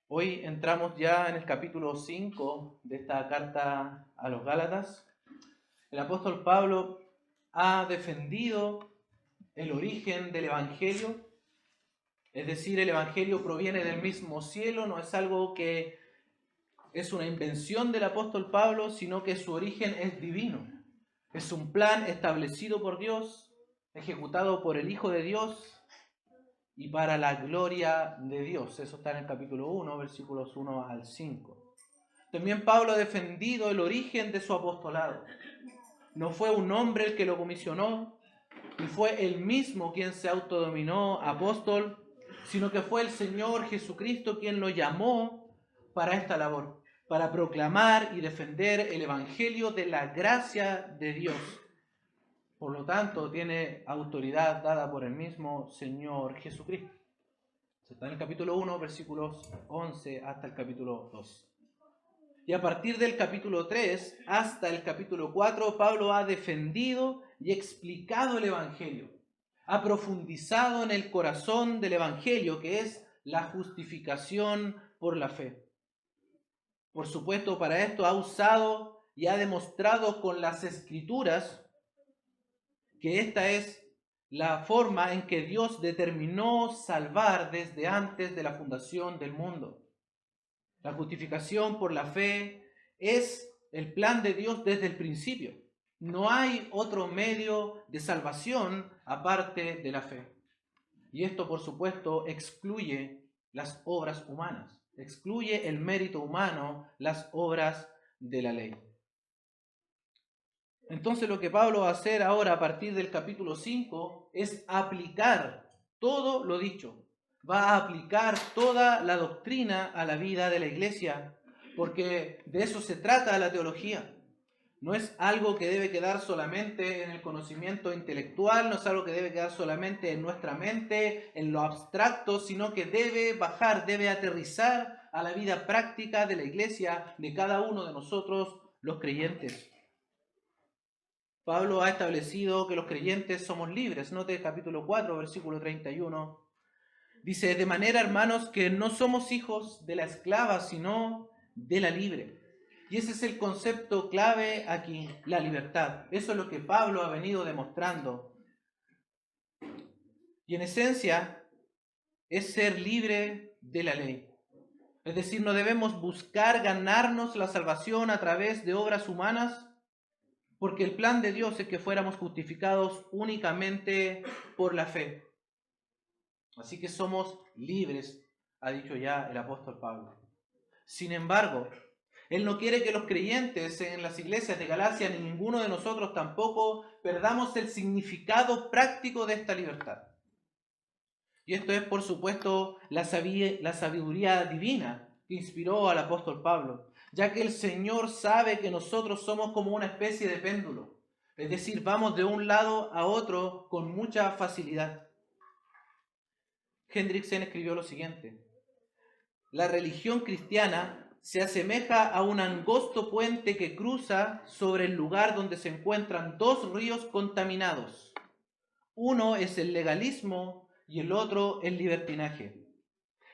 Hoy entramos ya en el capítulo 5 de esta carta a los Gálatas. El apóstol Pablo ha defendido el origen del Evangelio, es decir, el Evangelio proviene del mismo cielo, no es algo que es una invención del apóstol Pablo, sino que su origen es divino. Es un plan establecido por Dios, ejecutado por el Hijo de Dios, y para la gloria de Dios. Eso está en el capítulo 1, versículos 1 al 5. También Pablo ha defendido el origen de su apostolado. No fue un hombre el que lo comisionó, ni fue él mismo quien se autodominó apóstol, sino que fue el Señor Jesucristo quien lo llamó para esta labor, para proclamar y defender el evangelio de la gracia de Dios. Por lo tanto, tiene autoridad dada por el mismo Señor Jesucristo. Está en el capítulo 1, versículos 11 hasta el capítulo 2. Y a partir del capítulo 3 hasta el capítulo 4, Pablo ha defendido y explicado el Evangelio. Ha profundizado en el corazón del Evangelio, que es la justificación por la fe. Por supuesto, para esto ha usado y ha demostrado con las Escrituras que esta es la forma en que Dios determinó salvar desde antes de la fundación del mundo. La justificación por la fe es el plan de Dios desde el principio. No hay otro medio de salvación aparte de la fe. Y esto, por supuesto, excluye las obras humanas, excluye el mérito humano, las obras de la ley. Entonces lo que Pablo va a hacer ahora a partir del capítulo 5 es aplicar todo lo dicho. Va a aplicar toda la doctrina a la vida de la iglesia, porque de eso se trata la teología. No es algo que debe quedar solamente en el conocimiento intelectual, no es algo que debe quedar solamente en nuestra mente, en lo abstracto, sino que debe bajar, debe aterrizar a la vida práctica de la iglesia, de cada uno de nosotros, los creyentes. Pablo ha establecido que los creyentes somos libres. Note el capítulo 4, versículo 31. Dice, de manera, hermanos, que no somos hijos de la esclava, sino de la libre. Y ese es el concepto clave aquí, la libertad. Eso es lo que Pablo ha venido demostrando. Y en esencia, es ser libre de la ley. Es decir, no debemos buscar ganarnos la salvación a través de obras humanas, porque el plan de Dios es que fuéramos justificados únicamente por la fe. Así que somos libres, ha dicho ya el apóstol Pablo. Sin embargo, él no quiere que los creyentes en las iglesias de Galacia, ni ninguno de nosotros tampoco, perdamos el significado práctico de esta libertad. Y esto es, por supuesto, la sabiduría divina que inspiró al apóstol Pablo, ya que el Señor sabe que nosotros somos como una especie de péndulo, es decir, vamos de un lado a otro con mucha facilidad. Hendriksen escribió lo siguiente: la religión cristiana se asemeja a un angosto puente que cruza sobre el lugar donde se encuentran dos ríos contaminados. Uno es el legalismo y el otro el libertinaje.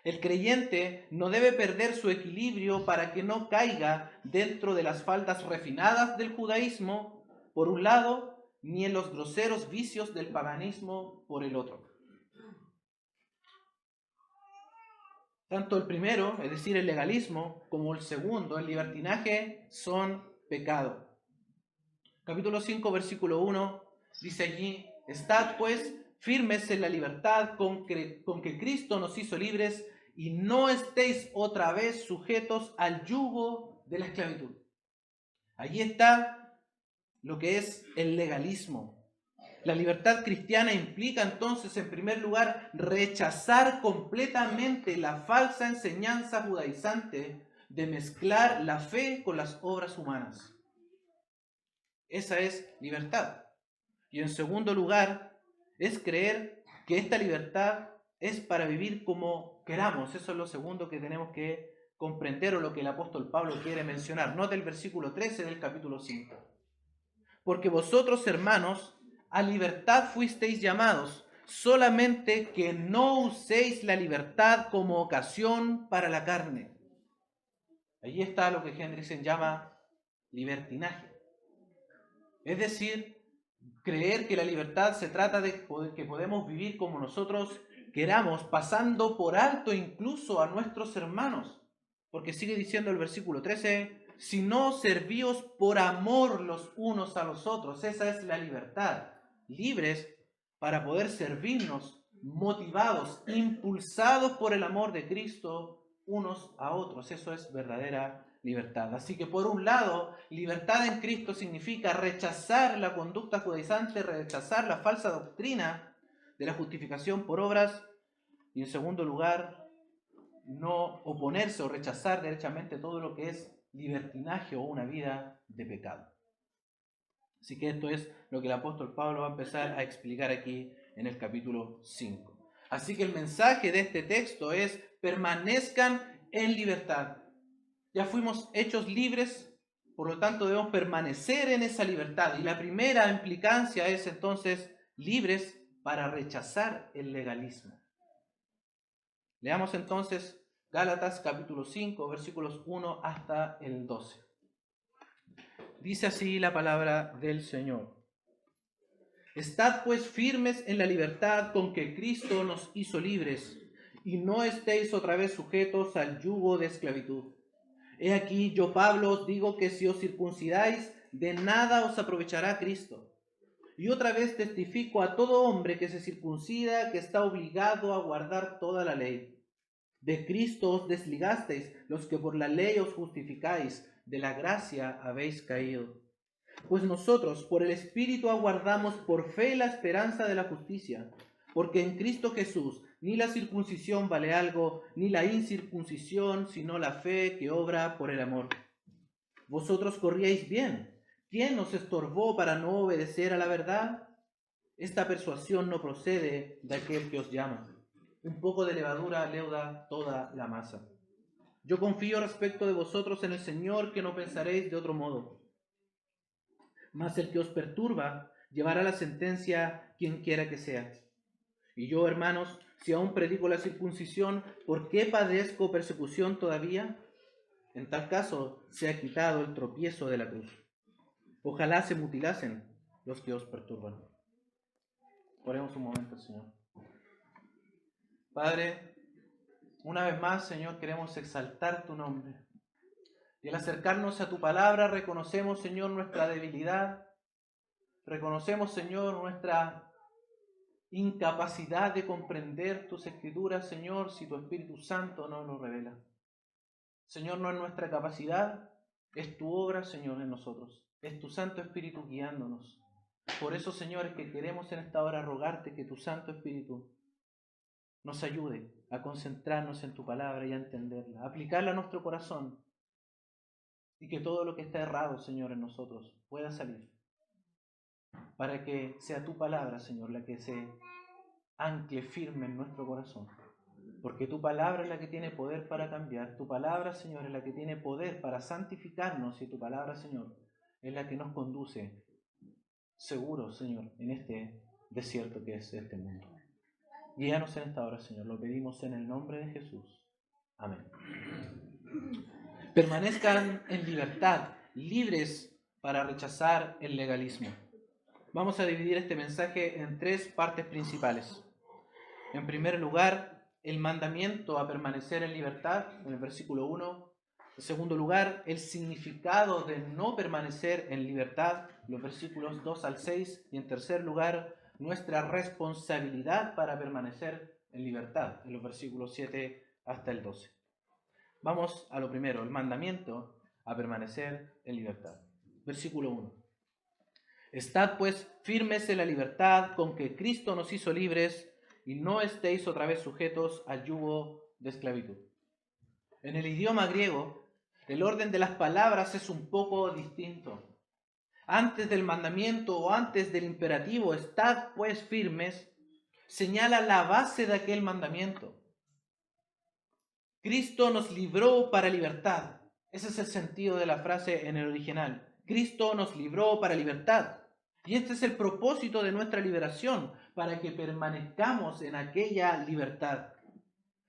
El creyente no debe perder su equilibrio para que no caiga dentro de las faldas refinadas del judaísmo, por un lado, ni en los groseros vicios del paganismo, por el otro. Tanto el primero, es decir, el legalismo, como el segundo, el libertinaje, son pecado. Capítulo 5, versículo 1, dice allí, estad pues firmes en la libertad con que Cristo nos hizo libres, y no estéis otra vez sujetos al yugo de la esclavitud. Allí está lo que es el legalismo. La libertad cristiana implica entonces, en primer lugar, rechazar completamente la falsa enseñanza judaizante de mezclar la fe con las obras humanas. Esa es libertad. Y en segundo lugar, es creer que esta libertad es para vivir como queramos. Eso es lo segundo que tenemos que comprender, o lo que el apóstol Pablo quiere mencionar. Note el versículo 13 del capítulo 5. Porque vosotros, hermanos, a libertad fuisteis llamados, solamente que no uséis la libertad como ocasión para la carne. Allí está lo que Hendrickson llama libertinaje. Es decir, creer que la libertad se trata de que podemos vivir como nosotros queramos, pasando por alto incluso a nuestros hermanos. Porque sigue diciendo el versículo 13, si no servíos por amor los unos a los otros. Esa es la libertad. Libres para poder servirnos, motivados, impulsados por el amor de Cristo unos a otros. Eso es verdadera libertad. Así que por un lado, libertad en Cristo significa rechazar la conducta judaizante, rechazar la falsa doctrina de la justificación por obras, y en segundo lugar, no oponerse o rechazar derechamente todo lo que es libertinaje o una vida de pecado. Así que esto es lo que el apóstol Pablo va a empezar a explicar aquí en el capítulo 5. Así que el mensaje de este texto es: permanezcan en libertad. Ya fuimos hechos libres, por lo tanto debemos permanecer en esa libertad. Y la primera implicancia es entonces libres para rechazar el legalismo. Leamos entonces Gálatas capítulo 5, versículos 1 hasta el 12. Dice así la palabra del Señor. Estad pues firmes en la libertad con que Cristo nos hizo libres, y no estéis otra vez sujetos al yugo de esclavitud. He aquí, yo Pablo os digo que si os circuncidáis, de nada os aprovechará Cristo. Y otra vez testifico a todo hombre que se circuncida que está obligado a guardar toda la ley. De Cristo os desligasteis, los que por la ley os justificáis, de la gracia habéis caído. Pues nosotros por el Espíritu aguardamos por fe la esperanza de la justicia, porque en Cristo Jesús ni la circuncisión vale algo, ni la incircuncisión, sino la fe que obra por el amor. Vosotros corríais bien. ¿Quién os estorbó para no obedecer a la verdad? Esta persuasión no procede de aquel que os llama. Un poco de levadura leuda toda la masa. Yo confío respecto de vosotros en el Señor que no pensaréis de otro modo. Mas el que os perturba llevará la sentencia quien quiera que sea. Y yo, hermanos, si aún predico la circuncisión, ¿por qué padezco persecución todavía? En tal caso, se ha quitado el tropiezo de la cruz. Ojalá se mutilasen los que os perturban. Oremos un momento, Señor. Padre, una vez más, Señor, queremos exaltar tu nombre. Y al acercarnos a tu palabra, reconocemos, Señor, nuestra debilidad. Reconocemos, Señor, nuestra incapacidad de comprender tus escrituras, Señor, si tu Espíritu Santo no nos revela. Señor, no es nuestra capacidad, es tu obra, Señor, en nosotros. Es tu Santo Espíritu guiándonos. Por eso, Señor, es que queremos en esta hora rogarte que tu Santo Espíritu nos ayude a concentrarnos en tu palabra y a entenderla, a aplicarla a nuestro corazón, y que todo lo que está errado, Señor, en nosotros pueda salir, para que sea tu palabra, Señor, la que se ancle firme en nuestro corazón. Porque tu palabra es la que tiene poder para cambiar, tu palabra, Señor, es la que tiene poder para santificarnos, y tu palabra, Señor, es la que nos conduce seguros, Señor, en este desierto que es este mundo. Guíanos en esta hora, Señor, lo pedimos en el nombre de Jesús. Amén. Permanezcan en libertad, libres para rechazar el legalismo. Vamos a dividir este mensaje en tres partes principales. En primer lugar, el mandamiento a permanecer en libertad, en el versículo 1. En segundo lugar, el significado de no permanecer en libertad, los versículos 2 al 6. Y en tercer lugar, nuestra responsabilidad para permanecer en libertad, en los versículos 7 hasta el 12. Vamos a lo primero, el mandamiento a permanecer en libertad. Versículo 1. Estad pues firmes en la libertad con que Cristo nos hizo libres, y no estéis otra vez sujetos al yugo de esclavitud. En el idioma griego, el orden de las palabras es un poco distinto. Antes del mandamiento o antes del imperativo, estad pues firmes, señala la base de aquel mandamiento. Cristo nos libró para libertad. Ese es el sentido de la frase en el original. Cristo nos libró para libertad. Y este es el propósito de nuestra liberación, para que permanezcamos en aquella libertad.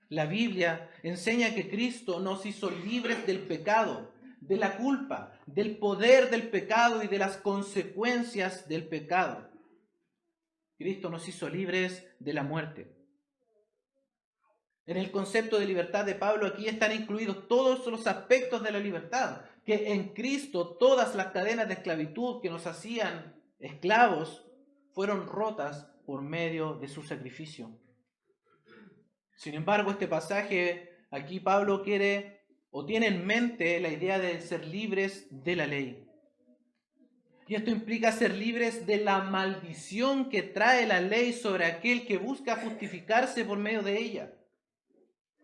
La Biblia enseña que Cristo nos hizo libres del pecado, de la culpa, del poder del pecado y de las consecuencias del pecado. Cristo nos hizo libres de la muerte. En el concepto de libertad de Pablo aquí están incluidos todos los aspectos de la libertad, que en Cristo todas las cadenas de esclavitud que nos hacían esclavos fueron rotas por medio de su sacrificio. Sin embargo, este pasaje aquí Pablo quiere o tiene en mente la idea de ser libres de la ley. Y esto implica ser libres de la maldición que trae la ley sobre aquel que busca justificarse por medio de ella.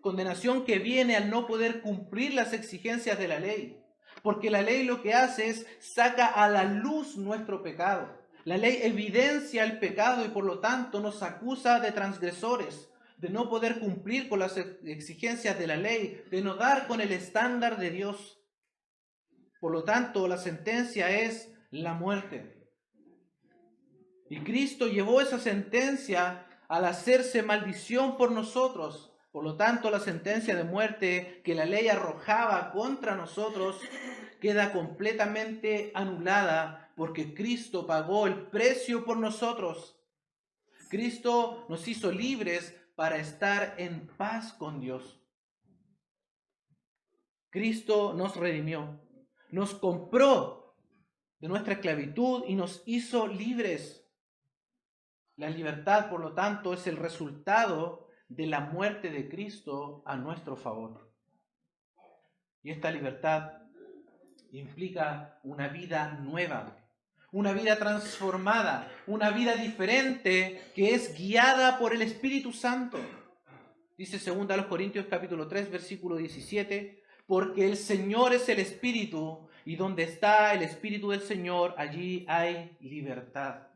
Condenación que viene al no poder cumplir las exigencias de la ley. Porque la ley lo que hace es saca a la luz nuestro pecado. La ley evidencia el pecado y por lo tanto nos acusa de transgresores, de no poder cumplir con las exigencias de la ley, de no dar con el estándar de Dios. Por lo tanto, la sentencia es la muerte. Y Cristo llevó esa sentencia al hacerse maldición por nosotros. Por lo tanto, la sentencia de muerte que la ley arrojaba contra nosotros queda completamente anulada porque Cristo pagó el precio por nosotros. Cristo nos hizo libres para estar en paz con Dios. Cristo nos redimió, nos compró de nuestra esclavitud y nos hizo libres. La libertad, por lo tanto, es el resultado de la muerte de Cristo a nuestro favor. Y esta libertad implica una vida nueva, una vida transformada, una vida diferente que es guiada por el Espíritu Santo. Dice 2 Corintios capítulo 3, versículo 17, porque el Señor es el Espíritu, y donde está el Espíritu del Señor, allí hay libertad.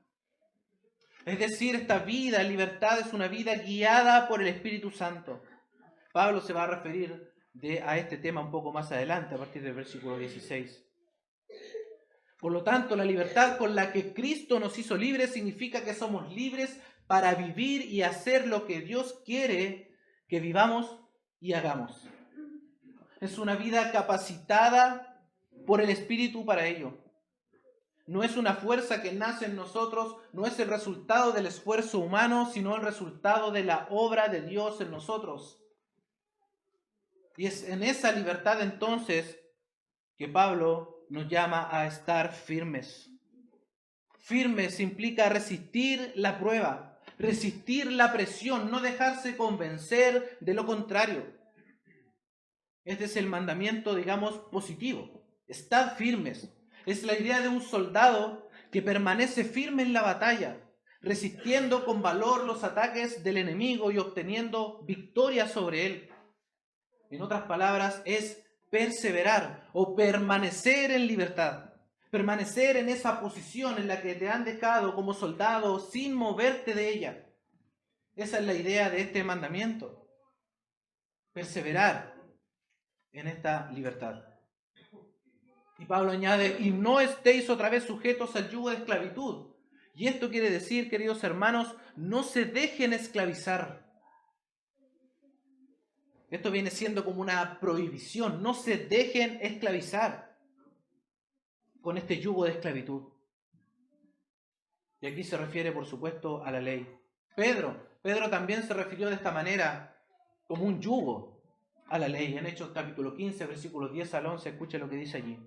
Es decir, esta vida en libertad es una vida guiada por el Espíritu Santo. Pablo se va a referir a este tema un poco más adelante, a partir del versículo 16. Por lo tanto, la libertad con la que Cristo nos hizo libres significa que somos libres para vivir y hacer lo que Dios quiere que vivamos y hagamos. Es una vida capacitada por el Espíritu para ello. No es una fuerza que nace en nosotros, no es el resultado del esfuerzo humano, sino el resultado de la obra de Dios en nosotros. Y es en esa libertad entonces que Pablo nos llama a estar firmes. Firmes implica resistir la prueba, resistir la presión, no dejarse convencer de lo contrario. Este es el mandamiento, digamos, positivo. Estad firmes. Es la idea de un soldado que permanece firme en la batalla, resistiendo con valor los ataques del enemigo y obteniendo victoria sobre él. En otras palabras, es perseverar o permanecer en libertad. Permanecer en esa posición en la que te han dejado como soldado sin moverte de ella. Esa es la idea de este mandamiento. Perseverar en esta libertad. Y Pablo añade, y no estéis otra vez sujetos al yugo de esclavitud. Y esto quiere decir, queridos hermanos, no se dejen esclavizar. Esto viene siendo como una prohibición, no se dejen esclavizar con este yugo de esclavitud. Y aquí se refiere, por supuesto, a la ley. Pedro también se refirió de esta manera como un yugo a la ley. En Hechos capítulo 15, versículos 10 al 11, escuche lo que dice allí.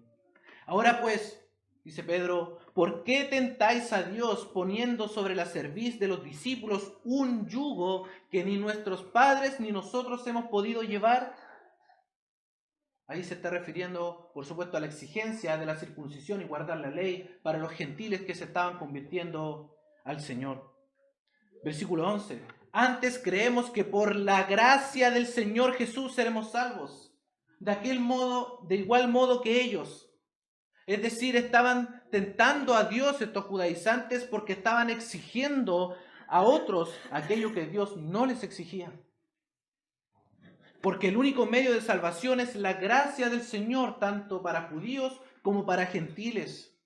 Ahora pues, dice Pedro, ¿por qué tentáis a Dios poniendo sobre la cerviz de los discípulos un yugo que ni nuestros padres ni nosotros hemos podido llevar? Ahí se está refiriendo, por supuesto, a la exigencia de la circuncisión y guardar la ley para los gentiles que se estaban convirtiendo al Señor. Versículo 11. Antes creemos que por la gracia del Señor Jesús seremos salvos, de igual modo que ellos. Es decir, estaban tentando a Dios estos judaizantes porque estaban exigiendo a otros aquello que Dios no les exigía. Porque el único medio de salvación es la gracia del Señor, tanto para judíos como para gentiles.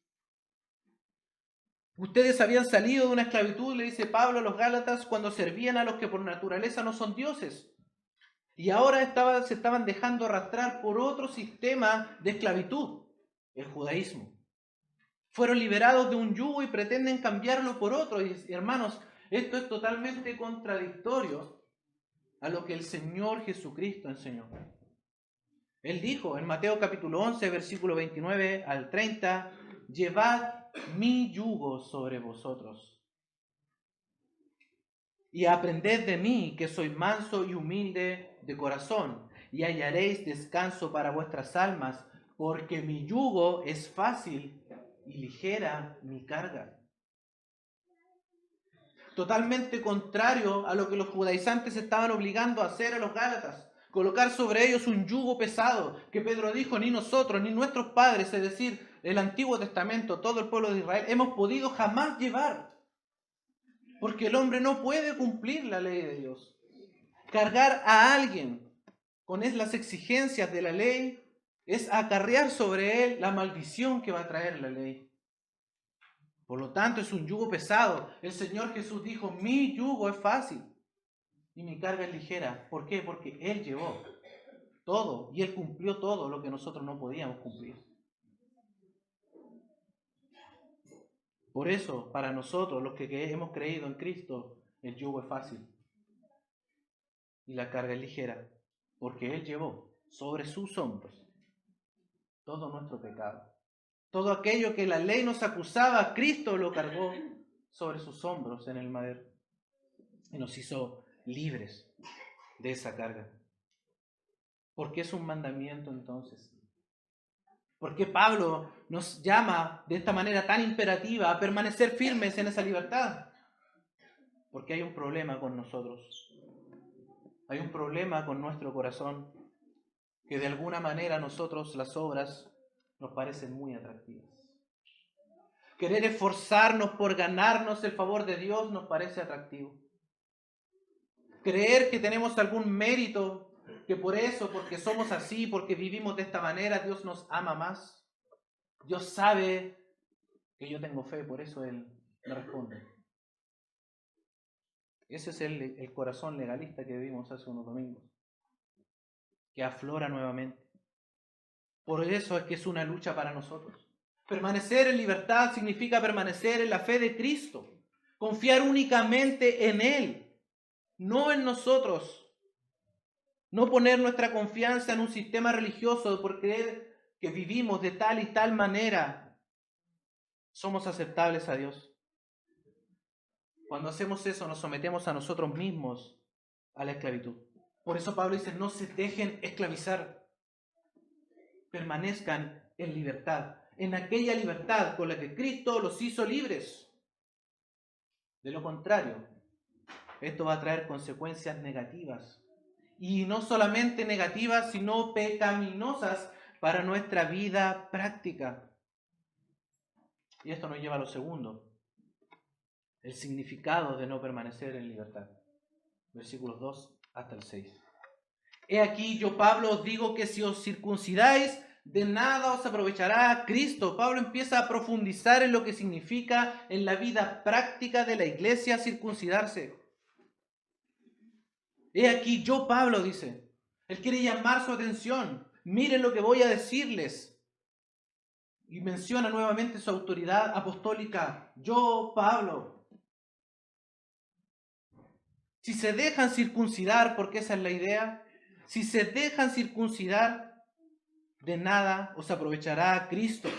Ustedes habían salido de una esclavitud, le dice Pablo a los Gálatas, cuando servían a los que por naturaleza no son dioses. Y ahora se estaban dejando arrastrar por otro sistema de esclavitud, el judaísmo. Fueron liberados de un yugo y pretenden cambiarlo por otro. Y hermanos, esto es totalmente contradictorio a lo que el Señor Jesucristo enseñó. Él dijo en Mateo capítulo 11, versículo 29 al 30, llevad mi yugo sobre vosotros y aprended de mí, que soy manso y humilde de corazón, y hallaréis descanso para vuestras almas, porque mi yugo es fácil y ligera mi carga. Totalmente contrario a lo que los judaizantes estaban obligando a hacer a los gálatas, colocar sobre ellos un yugo pesado, que Pedro dijo, ni nosotros, ni nuestros padres, es decir, el Antiguo Testamento, todo el pueblo de Israel, hemos podido jamás llevar. Porque el hombre no puede cumplir la ley de Dios. Cargar a alguien con las exigencias de la ley es acarrear sobre él la maldición que va a traer la ley. Por lo tanto, es un yugo pesado. El Señor Jesús dijo, mi yugo es fácil y mi carga es ligera. ¿Por qué? Porque Él llevó todo y Él cumplió todo lo que nosotros no podíamos cumplir. Por eso, para nosotros, los que hemos creído en Cristo, el yugo es fácil y la carga es ligera, porque Él llevó sobre sus hombros todo nuestro pecado. Todo aquello que la ley nos acusaba, Cristo lo cargó sobre sus hombros en el madero y nos hizo libres de esa carga. ¿Por qué es un mandamiento entonces? ¿Por qué Pablo nos llama de esta manera tan imperativa a permanecer firmes en esa libertad? Porque hay un problema con nosotros. Hay un problema con nuestro corazón, que de alguna manera a nosotros las obras nos parecen muy atractivas. Querer esforzarnos por ganarnos el favor de Dios nos parece atractivo. Creer que tenemos algún mérito, que por eso, porque somos así, porque vivimos de esta manera, Dios nos ama más. Dios sabe que yo tengo fe, por eso Él me responde. Ese es el corazón legalista que vivimos hace unos domingos, que aflora nuevamente. Por eso es que es una lucha para nosotros. Permanecer en libertad significa permanecer en la fe de Cristo, confiar únicamente en Él, no en nosotros. No poner nuestra confianza en un sistema religioso por creer que vivimos de tal y tal manera somos aceptables a Dios. Cuando hacemos eso nos sometemos a nosotros mismos a la esclavitud. Por eso Pablo dice, no se dejen esclavizar. Permanezcan en libertad, en aquella libertad con la que Cristo los hizo libres. De lo contrario, esto va a traer consecuencias negativas. Y no solamente negativas, sino pecaminosas para nuestra vida práctica. Y esto nos lleva a lo segundo, el significado de no permanecer en libertad. Versículos 2 hasta el 6. He aquí yo, Pablo, os digo que si os circuncidáis, de nada os aprovechará Cristo. Pablo empieza a profundizar en lo que significa en la vida práctica de la iglesia circuncidarse. He aquí yo, Pablo, dice. Él quiere llamar su atención. Miren lo que voy a decirles. Y menciona nuevamente su autoridad apostólica. Yo, Pablo. Si se dejan circuncidar, porque esa es la idea, si se dejan circuncidar, de nada os aprovechará Cristo.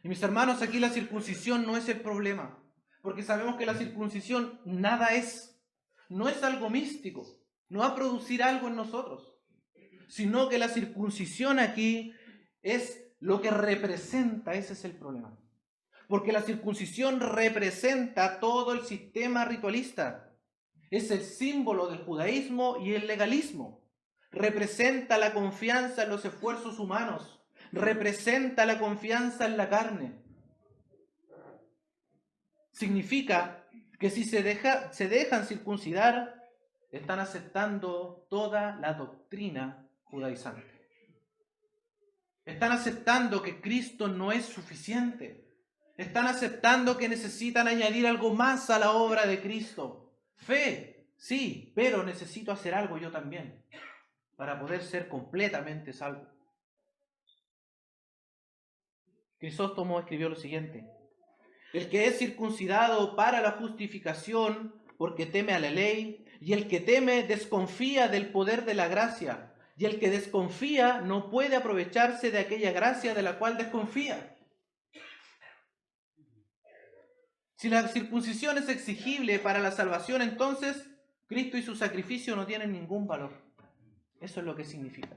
Y mis hermanos, aquí la circuncisión no es el problema, porque sabemos que la circuncisión nada es, no es algo místico, no va a producir algo en nosotros, sino que la circuncisión aquí es lo que representa, ese es el problema. Porque la circuncisión representa todo el sistema ritualista. Es el símbolo del judaísmo y el legalismo. Representa la confianza en los esfuerzos humanos. Representa la confianza en la carne. Significa que si se dejan circuncidar, están aceptando toda la doctrina judaizante. Están aceptando que Cristo no es suficiente, Están aceptando que necesitan añadir algo más a la obra de Cristo. Fe, sí, pero necesito hacer algo yo también para poder ser completamente salvo. Crisóstomo escribió lo siguiente: el que es circuncidado para la justificación porque teme a la ley, y el que teme desconfía del poder de la gracia, y el que desconfía no puede aprovecharse de aquella gracia de la cual desconfía. Si la circuncisión es exigible para la salvación, entonces Cristo y su sacrificio no tienen ningún valor. Eso es lo que significa.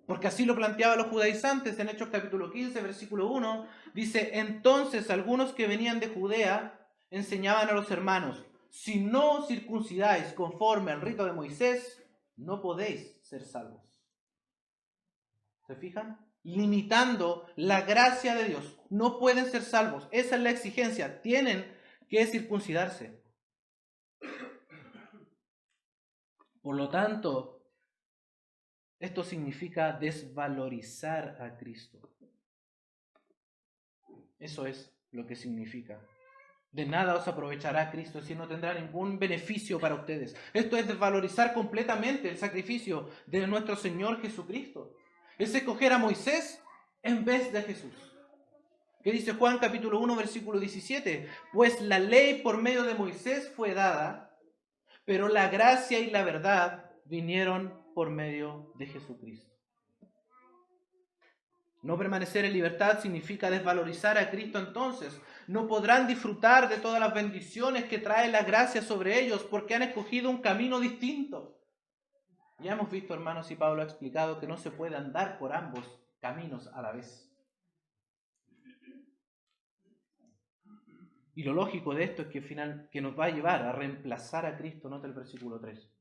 Porque así lo planteaban los judaizantes en Hechos capítulo 15, versículo 1. Dice, entonces algunos que venían de Judea enseñaban a los hermanos, si no os circuncidáis conforme al rito de Moisés, no podéis ser salvos. ¿Se fijan? Limitando la gracia de Dios. No pueden ser salvos. Esa es la exigencia. Tienen que circuncidarse. Por lo tanto, esto significa desvalorizar a Cristo. Eso es lo que significa. De nada os aprovechará Cristo, es decir, no tendrá ningún beneficio para ustedes. Esto es desvalorizar completamente el sacrificio de nuestro Señor Jesucristo. Es escoger a Moisés en vez de Jesús. ¿Qué dice Juan capítulo 1, versículo 17? Pues la ley por medio de Moisés fue dada, pero la gracia y la verdad vinieron por medio de Jesucristo. No permanecer en libertad significa desvalorizar a Cristo entonces. No podrán disfrutar de todas las bendiciones que trae la gracia sobre ellos porque han escogido un camino distinto. Ya hemos visto, hermanos, y Pablo ha explicado que no se puede andar por ambos caminos a la vez. Y lo lógico de esto es que al final que nos va a llevar a reemplazar a Cristo, nota el versículo 3.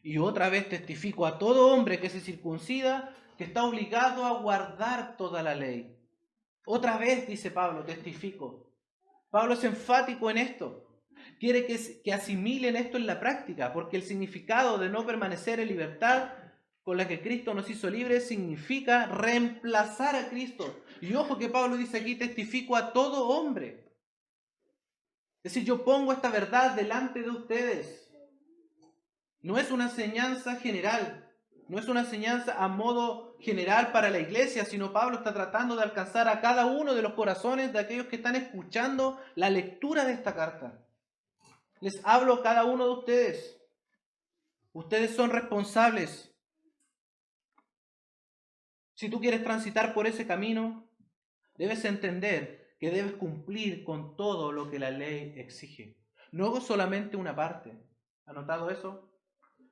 Y otra vez testifico a todo hombre que se circuncida que está obligado a guardar toda la ley. Otra vez, dice Pablo, testifico. Pablo es enfático en esto. Quiere que asimilen esto en la práctica, porque el significado de no permanecer en libertad con la que Cristo nos hizo libres significa reemplazar a Cristo. Y ojo que Pablo dice aquí, testifico a todo hombre. Es decir, yo pongo esta verdad delante de ustedes. No es una enseñanza general. No es una enseñanza a modo general para la iglesia, sino Pablo está tratando de alcanzar a cada uno de los corazones de aquellos que están escuchando la lectura de esta carta. Les hablo a cada uno de ustedes. Ustedes son responsables. Si tú quieres transitar por ese camino, debes entender que debes cumplir con todo lo que la ley exige. No solamente una parte. ¿Ha notado eso?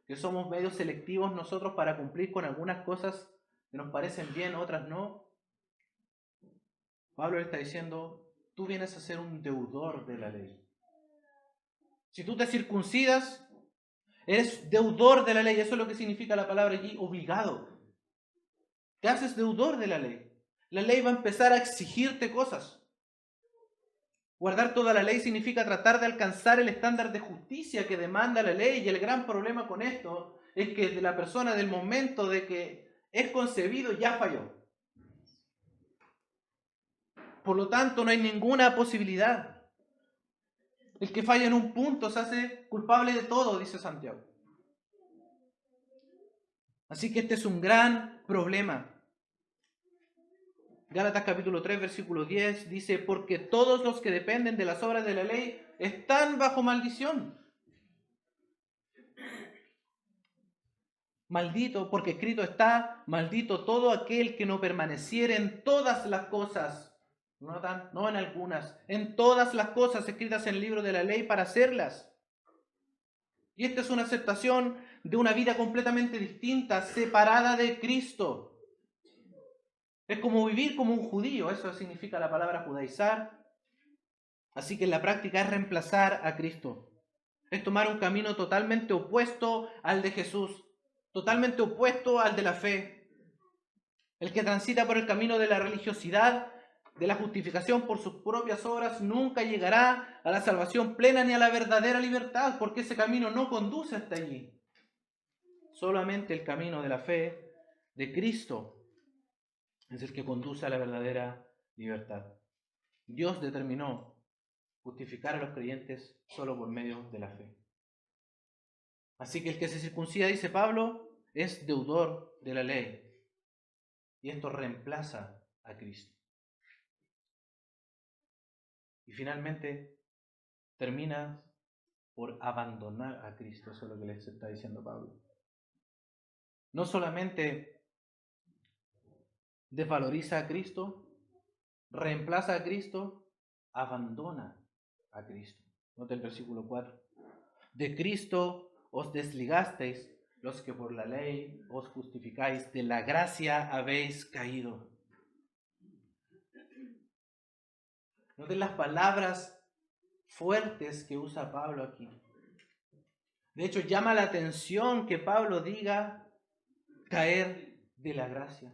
Que somos medio selectivos nosotros para cumplir con algunas cosas que nos parecen bien, otras no. Pablo le está diciendo, tú vienes a ser un deudor de la ley. Si tú te circuncidas, eres deudor de la ley. Eso es lo que significa la palabra allí, obligado. Te haces deudor de la ley. La ley va a empezar a exigirte cosas. Guardar toda la ley significa tratar de alcanzar el estándar de justicia que demanda la ley. Y el gran problema con esto es que la persona del momento de que es concebido ya falló. Por lo tanto, no hay ninguna posibilidad. El que falla en un punto se hace culpable de todo, dice Santiago. Así que este es un gran problema. Gálatas capítulo 3, versículo 10 dice, porque todos los que dependen de las obras de la ley están bajo maldición. Maldito, porque escrito está, maldito todo aquel que no permaneciere en todas las cosas. ¿Notan? No en algunas, en todas las cosas escritas en el libro de la ley para hacerlas. Y esta es una aceptación de una vida completamente distinta, separada de Cristo. Es como vivir como un judío, eso significa la palabra judaizar. Así que en la práctica es reemplazar a Cristo. Es tomar un camino totalmente opuesto al de Jesús, totalmente opuesto al de la fe. El que transita por el camino de la religiosidad, de la justificación por sus propias obras, nunca llegará a la salvación plena ni a la verdadera libertad, porque ese camino no conduce hasta allí. Solamente el camino de la fe de Cristo es el que conduce a la verdadera libertad. Dios determinó justificar a los creyentes solo por medio de la fe. Así que el que se circuncida, dice Pablo, es deudor de la ley. Y esto reemplaza a Cristo. Y finalmente termina por abandonar a Cristo. Eso es lo que les está diciendo Pablo. No solamente desvaloriza a Cristo, reemplaza a Cristo, abandona a Cristo. Nota el versículo 4. De Cristo os desligasteis, los que por la ley os justificáis, de la gracia habéis caído. Noten las palabras fuertes que usa Pablo aquí. De hecho, llama la atención que Pablo diga caer de la gracia.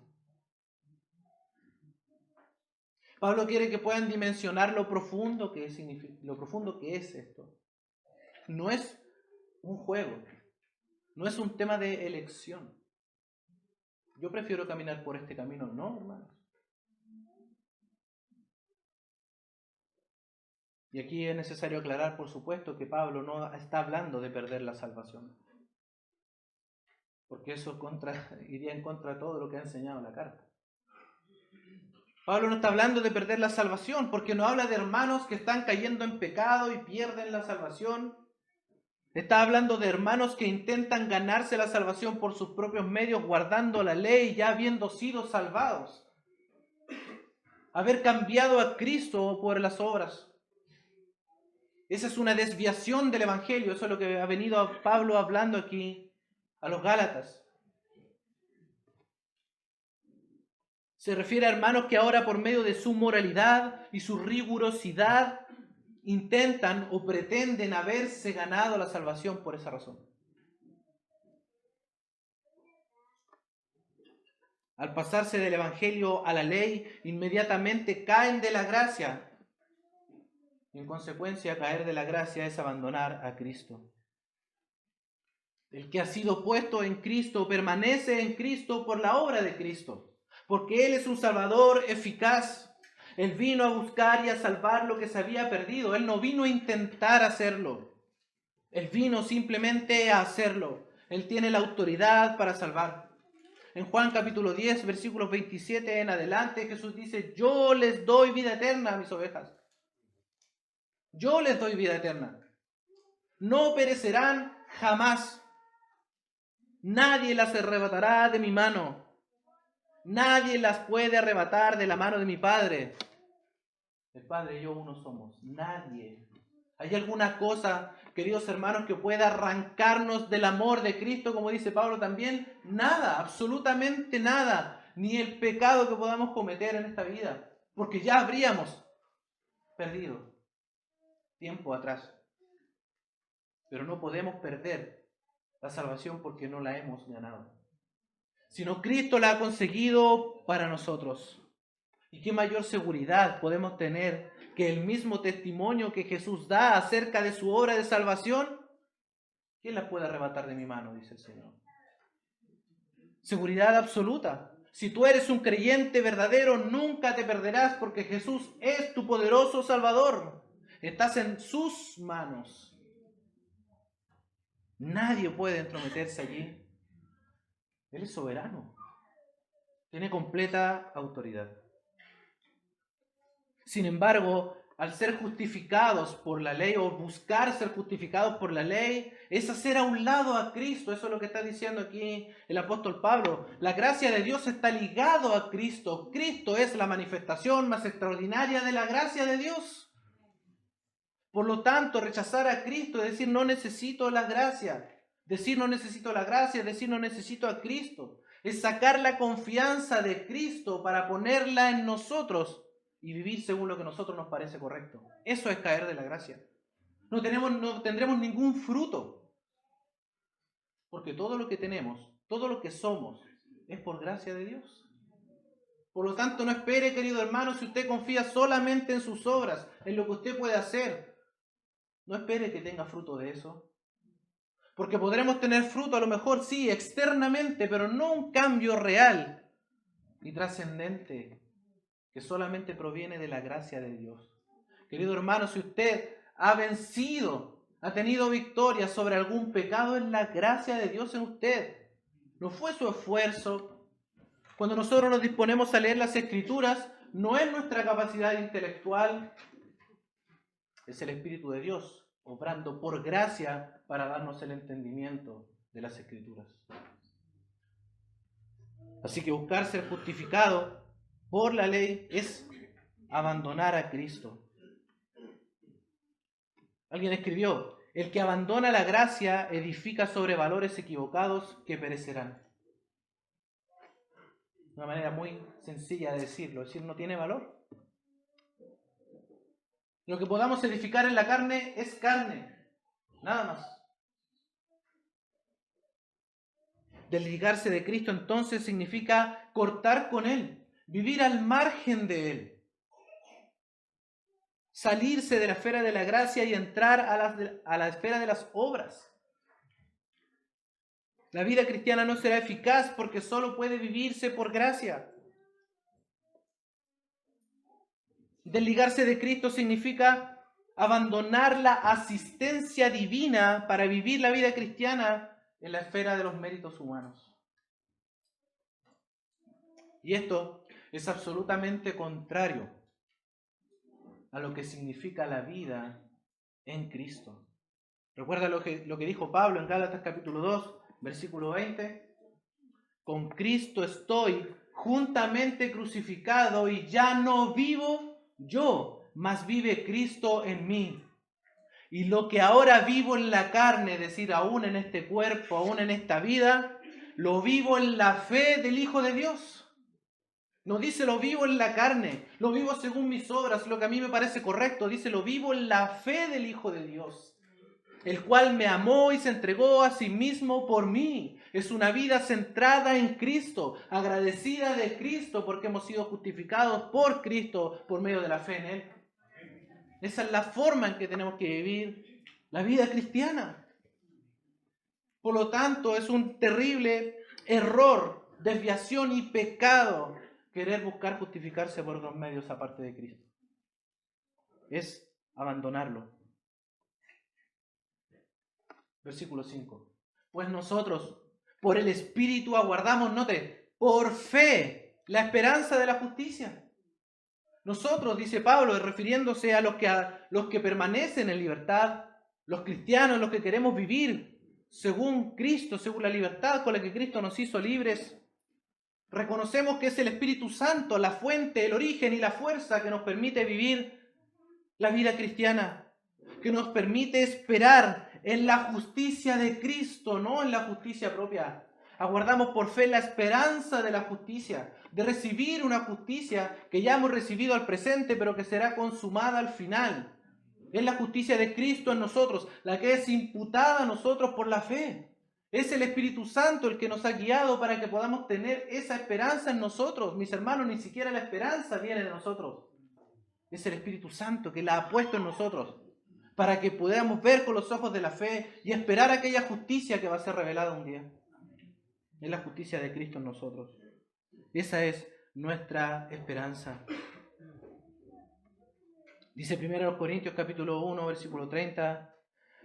Pablo quiere que puedan dimensionar lo profundo que es esto. No es un juego, no es un tema de elección. Yo prefiero caminar por este camino, no, hermanos. Y aquí es necesario aclarar, por supuesto, que Pablo no está hablando de perder la salvación. Porque eso iría en contra de todo lo que ha enseñado la carta. Pablo no está hablando de perder la salvación, porque no habla de hermanos que están cayendo en pecado y pierden la salvación. Está hablando de hermanos que intentan ganarse la salvación por sus propios medios, guardando la ley, ya habiendo sido salvados. Haber cambiado a Cristo por las obras. Esa es una desviación del Evangelio. Eso es lo que ha venido Pablo hablando aquí a los Gálatas. Se refiere a hermanos que ahora por medio de su moralidad y su rigurosidad intentan o pretenden haberse ganado la salvación por esa razón. Al pasarse del Evangelio a la ley, inmediatamente caen de la gracia. En consecuencia, caer de la gracia es abandonar a Cristo. El que ha sido puesto en Cristo permanece en Cristo por la obra de Cristo. Porque Él es un Salvador eficaz. Él vino a buscar y a salvar lo que se había perdido. Él no vino a intentar hacerlo. Él vino simplemente a hacerlo. Él tiene la autoridad para salvar. En Juan capítulo 10, versículos 27 en adelante, Jesús dice: yo les doy vida eterna a mis ovejas. Yo les doy vida eterna. No perecerán jamás. Nadie las arrebatará de mi mano. Nadie las puede arrebatar de la mano de mi Padre. El Padre y yo uno somos. Nadie. ¿Hay alguna cosa, queridos hermanos, que pueda arrancarnos del amor de Cristo, como dice Pablo también? Nada, absolutamente nada. Ni el pecado que podamos cometer en esta vida. Porque ya habríamos perdido tiempo atrás. Pero no podemos perder la salvación porque no la hemos ganado. Sino Cristo la ha conseguido para nosotros. ¿Y qué mayor seguridad podemos tener que el mismo testimonio que Jesús da acerca de su obra de salvación? ¿Quién la puede arrebatar de mi mano?, dice el Señor. Seguridad absoluta. Si tú eres un creyente verdadero, nunca te perderás porque Jesús es tu poderoso Salvador. Estás en sus manos. Nadie puede entrometerse allí. Él es soberano. Tiene completa autoridad. Sin embargo, al ser justificados por la ley o buscar ser justificados por la ley, es hacer a un lado a Cristo. Eso es lo que está diciendo aquí el apóstol Pablo. La gracia de Dios está ligado a Cristo. Cristo es la manifestación más extraordinaria de la gracia de Dios. Por lo tanto, rechazar a Cristo es decir no necesito la gracia. Decir no necesito la gracia es decir no necesito a Cristo. Es sacar la confianza de Cristo para ponerla en nosotros y vivir según lo que a nosotros nos parece correcto. Eso es caer de la gracia. No tendremos ningún fruto. Porque todo lo que tenemos, todo lo que somos, es por gracia de Dios. Por lo tanto, no espere, querido hermano, si usted confía solamente en sus obras, en lo que usted puede hacer. No espere que tenga fruto de eso. Porque podremos tener fruto a lo mejor, sí, externamente, pero no un cambio real y trascendente que solamente proviene de la gracia de Dios. Querido hermano, si usted ha vencido, ha tenido victoria sobre algún pecado, es la gracia de Dios en usted. No fue su esfuerzo. Cuando nosotros nos disponemos a leer las Escrituras, no es nuestra capacidad intelectual, es el Espíritu de Dios obrando por gracia para darnos el entendimiento de las Escrituras. Así que buscar ser justificado por la ley es abandonar a Cristo. Alguien escribió: el que abandona la gracia edifica sobre valores equivocados que perecerán. Una manera muy sencilla de decirlo, es decir, no tiene valor. Lo que podamos edificar en la carne es carne, nada más. Desligarse de Cristo entonces significa cortar con Él, vivir al margen de Él. Salirse de la esfera de la gracia y entrar a la esfera de las obras. La vida cristiana no será eficaz porque solo puede vivirse por gracia. Desligarse de Cristo significa abandonar la asistencia divina para vivir la vida cristiana en la esfera de los méritos humanos. Y esto es absolutamente contrario a lo que significa la vida en Cristo. Recuerda lo que dijo Pablo en Gálatas capítulo 2, versículo 20. Con Cristo estoy juntamente crucificado y ya no vivo yo, mas vive Cristo en mí. Y lo que ahora vivo en la carne, es decir, aún en este cuerpo, aún en esta vida, lo vivo en la fe del Hijo de Dios. No dice lo vivo en la carne, lo vivo según mis obras, lo que a mí me parece correcto. Dice lo vivo en la fe del Hijo de Dios, el cual me amó y se entregó a sí mismo por mí. Es una vida centrada en Cristo, agradecida de Cristo porque hemos sido justificados por Cristo por medio de la fe en Él. Esa es la forma en que tenemos que vivir la vida cristiana. Por lo tanto, es un terrible error, desviación y pecado querer buscar justificarse por otros medios aparte de Cristo. Es abandonarlo. Versículo 5. Pues nosotros, por el Espíritu aguardamos, note, por fe, la esperanza de la justicia. Nosotros, dice Pablo, refiriéndose a los que permanecen en libertad, los cristianos, los que queremos vivir según Cristo, según la libertad con la que Cristo nos hizo libres, reconocemos que es el Espíritu Santo la fuente, el origen y la fuerza que nos permite vivir la vida cristiana, que nos permite esperar en la justicia de Cristo, no en la justicia propia. Aguardamos por fe la esperanza de la justicia, de recibir una justicia que ya hemos recibido al presente, pero que será consumada al final. Es la justicia de Cristo en nosotros, la que es imputada a nosotros por la fe. Es el Espíritu Santo el que nos ha guiado para que podamos tener esa esperanza en nosotros. Mis hermanos, ni siquiera la esperanza viene de nosotros. Es el Espíritu Santo que la ha puesto en nosotros para que podamos ver con los ojos de la fe y esperar aquella justicia que va a ser revelada un día. Es la justicia de Cristo en nosotros. Esa es nuestra esperanza. Dice 1 Corintios capítulo 1, versículo 30.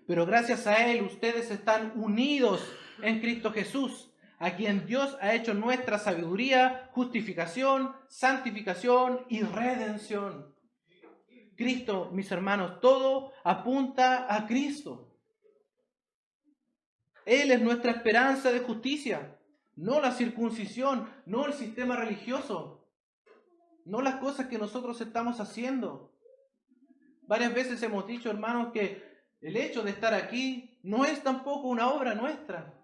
Pero gracias a Él ustedes están unidos en Cristo Jesús, a quien Dios ha hecho nuestra sabiduría, justificación, santificación y redención. Cristo, mis hermanos, todo apunta a Cristo. Él es nuestra esperanza de justicia, no la circuncisión, no el sistema religioso, no las cosas que nosotros estamos haciendo. Varias veces hemos dicho, hermanos, que el hecho de estar aquí no es tampoco una obra nuestra.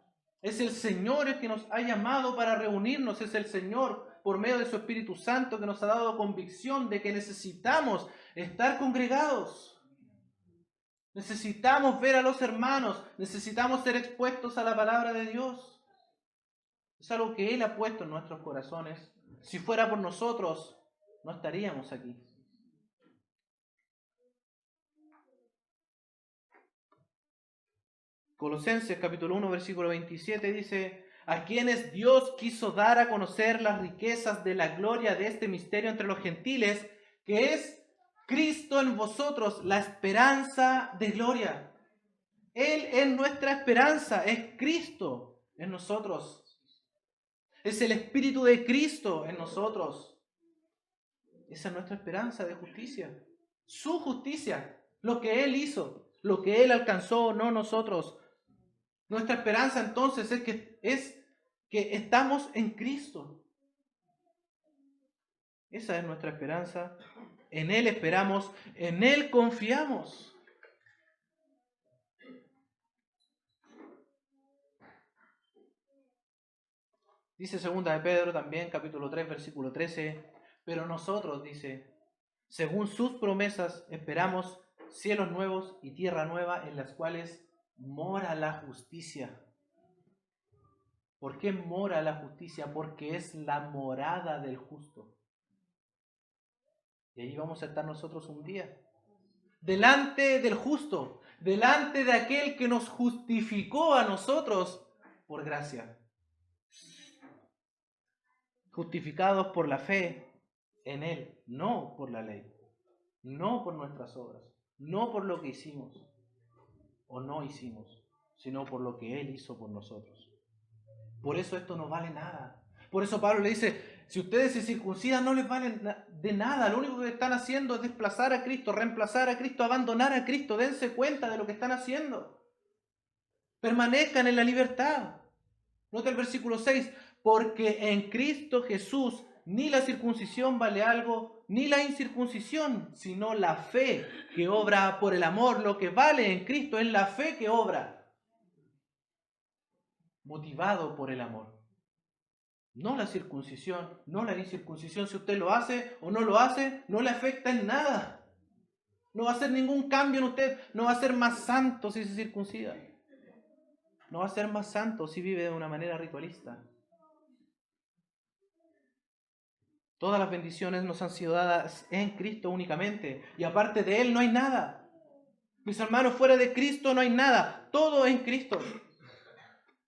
Es el Señor el que nos ha llamado para reunirnos, es el Señor por medio de su Espíritu Santo que nos ha dado convicción de que necesitamos estar congregados. Necesitamos ver a los hermanos, necesitamos ser expuestos a la palabra de Dios. Es algo que Él ha puesto en nuestros corazones. Si fuera por nosotros, no estaríamos aquí. Colosenses capítulo 1, versículo 27 dice: a quienes Dios quiso dar a conocer las riquezas de la gloria de este misterio entre los gentiles, que es Cristo en vosotros, la esperanza de gloria. Él es nuestra esperanza, es Cristo en nosotros. Es el Espíritu de Cristo en nosotros. Esa es nuestra esperanza de justicia. Su justicia, lo que Él hizo, lo que Él alcanzó, no nosotros. Nuestra esperanza entonces es que estamos en Cristo. Esa es nuestra esperanza. En Él esperamos, en Él confiamos. Dice 2 de Pedro también, capítulo 3, versículo 13. Pero nosotros, dice, según sus promesas, esperamos cielos nuevos y tierra nueva en las cuales mora la justicia. ¿Por qué mora la justicia? Porque es la morada del justo. Y allí vamos a estar nosotros un día. Delante del justo, delante de aquel que nos justificó a nosotros por gracia. Justificados por la fe en Él, no por la ley, no por nuestras obras, no por lo que hicimos o no hicimos, sino por lo que Él hizo por nosotros. Por eso esto no vale nada. Por eso Pablo le dice, si ustedes se circuncidan no les vale de nada, lo único que están haciendo es desplazar a Cristo, reemplazar a Cristo, abandonar a Cristo, dense cuenta de lo que están haciendo. Permanezcan en la libertad. Nota el versículo 6, porque en Cristo Jesús ni la circuncisión vale algo, ni la incircuncisión, sino la fe que obra por el amor. Lo que vale en Cristo es la fe que obra, motivado por el amor. No la circuncisión, no la incircuncisión. Si usted lo hace o no lo hace, no le afecta en nada. No va a hacer ningún cambio en usted, no va a ser más santo si se circuncida. No va a ser más santo si vive de una manera ritualista. Todas las bendiciones nos han sido dadas en Cristo únicamente. Y aparte de Él no hay nada. Mis hermanos, fuera de Cristo no hay nada. Todo en Cristo.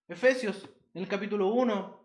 Efesios, en el capítulo 1,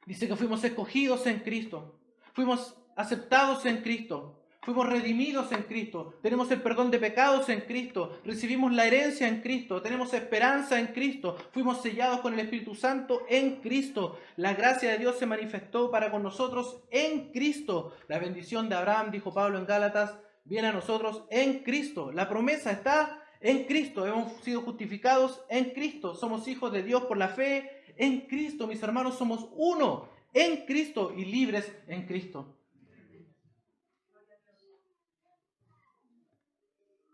dice que fuimos escogidos en Cristo. Fuimos aceptados en Cristo. Fuimos redimidos en Cristo, tenemos el perdón de pecados en Cristo, recibimos la herencia en Cristo, tenemos esperanza en Cristo, fuimos sellados con el Espíritu Santo en Cristo. La gracia de Dios se manifestó para con nosotros en Cristo. La bendición de Abraham, dijo Pablo en Gálatas, viene a nosotros en Cristo. La promesa está en Cristo, hemos sido justificados en Cristo, somos hijos de Dios por la fe en Cristo. Mis hermanos, somos uno en Cristo y libres en Cristo.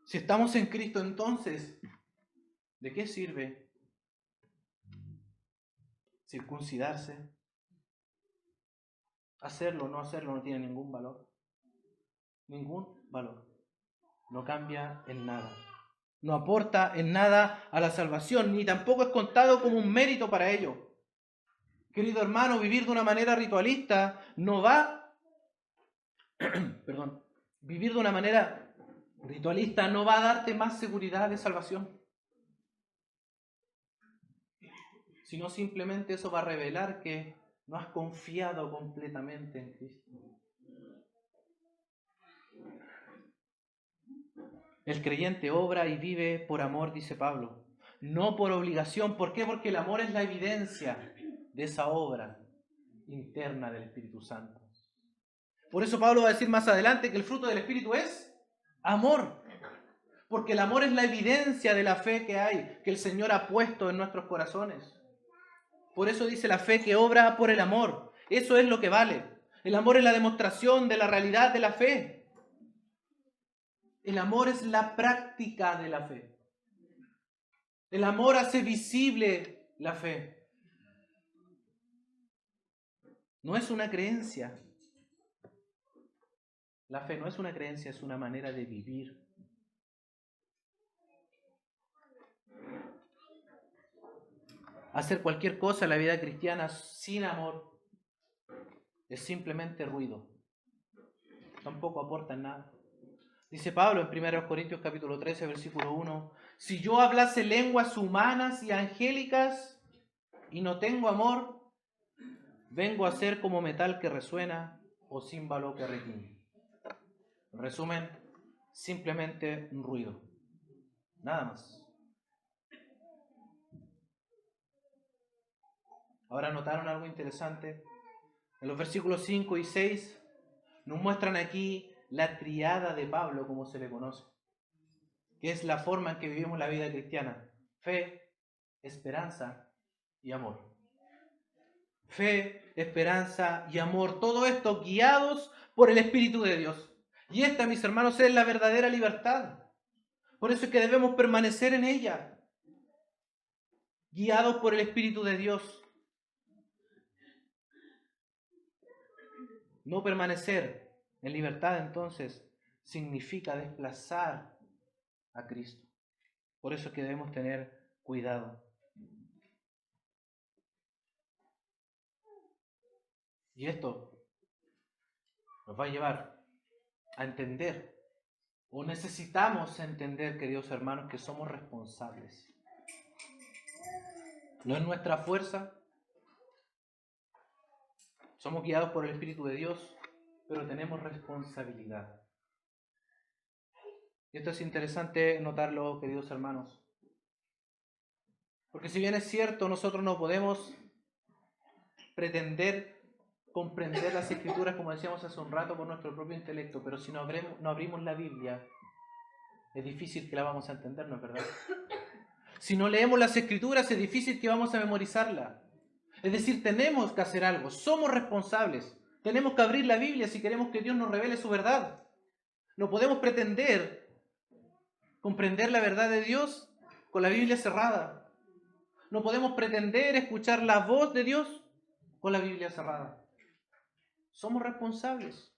Si estamos en Cristo, entonces, ¿de qué sirve circuncidarse? Hacerlo o no hacerlo no tiene ningún valor. Ningún valor. No cambia en nada. No aporta en nada a la salvación, ni tampoco es contado como un mérito para ello. Querido hermano, vivir de una manera ritualista no va... Perdón. Vivir de una manera ritualista no va a darte más seguridad de salvación, sino simplemente eso va a revelar que no has confiado completamente en Cristo. El creyente obra y vive por amor, dice Pablo, no por obligación. ¿Por qué? Porque el amor es la evidencia de esa obra interna del Espíritu Santo. Por eso Pablo va a decir más adelante que el fruto del Espíritu es amor. Porque el amor es la evidencia de la fe que hay, que el Señor ha puesto en nuestros corazones. Por eso dice la fe que obra por el amor. Eso es lo que vale. El amor es la demostración de la realidad de la fe. El amor es la práctica de la fe. El amor hace visible la fe. No es una creencia. La fe no es una creencia, es una manera de vivir. Hacer cualquier cosa en la vida cristiana sin amor es simplemente ruido. Tampoco aporta en nada. Dice Pablo en 1 Corintios capítulo 13, versículo 1, si yo hablase lenguas humanas y angélicas y no tengo amor, vengo a ser como metal que resuena o címbalo que retiñe. En resumen, simplemente un ruido. Nada más. Ahora notaron algo interesante. En los versículos 5 y 6 nos muestran aquí la triada de Pablo, como se le conoce, que es la forma en que vivimos la vida cristiana: fe, esperanza y amor. Fe, esperanza y amor, todo esto guiados por el Espíritu de Dios. Y esta, mis hermanos, es la verdadera libertad. Por eso es que debemos permanecer en ella, guiados por el Espíritu de Dios. No permanecer en libertad, entonces, significa desplazar a Cristo. Por eso es que debemos tener cuidado. Y esto nos va a llevar a entender, o necesitamos entender, queridos hermanos, que somos responsables. No es nuestra fuerza, somos guiados por el Espíritu de Dios, pero tenemos responsabilidad. Y esto es interesante notarlo, queridos hermanos. Porque si bien es cierto, nosotros no podemos pretender comprender las Escrituras, como decíamos hace un rato, por nuestro propio intelecto, pero si no abrimos la Biblia, es difícil que la vamos a entender, ¿no es verdad? Si no leemos las Escrituras, es difícil que vamos a memorizarla. Es decir, tenemos que hacer algo, somos responsables. Tenemos que abrir la Biblia si queremos que Dios nos revele su verdad. No podemos pretender comprender la verdad de Dios con la Biblia cerrada. No podemos pretender escuchar la voz de Dios con la Biblia cerrada. Somos responsables.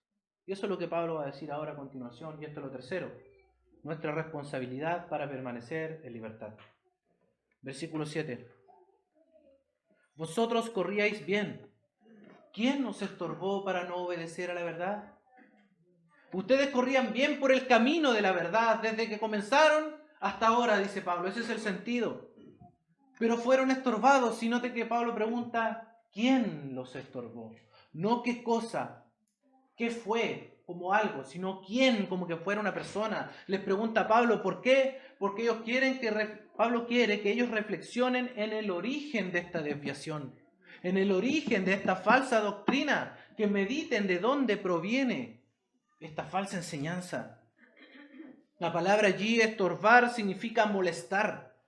Y eso es lo que Pablo va a decir ahora a continuación. Y esto es lo tercero: nuestra responsabilidad para permanecer en libertad. Versículo 7. Vosotros corríais bien. ¿Quién nos estorbó para no obedecer a la verdad? Ustedes corrían bien por el camino de la verdad desde que comenzaron hasta ahora, dice Pablo. Ese es el sentido. Pero fueron estorbados. Y note que Pablo pregunta: ¿quién los estorbó? No qué cosa, qué fue como algo, sino quién, como que fuera una persona. Les pregunta a Pablo, ¿por qué? Porque ellos Pablo quiere que ellos reflexionen en el origen de esta desviación, en el origen de esta falsa doctrina, que mediten de dónde proviene esta falsa enseñanza. La palabra allí, estorbar, significa molestar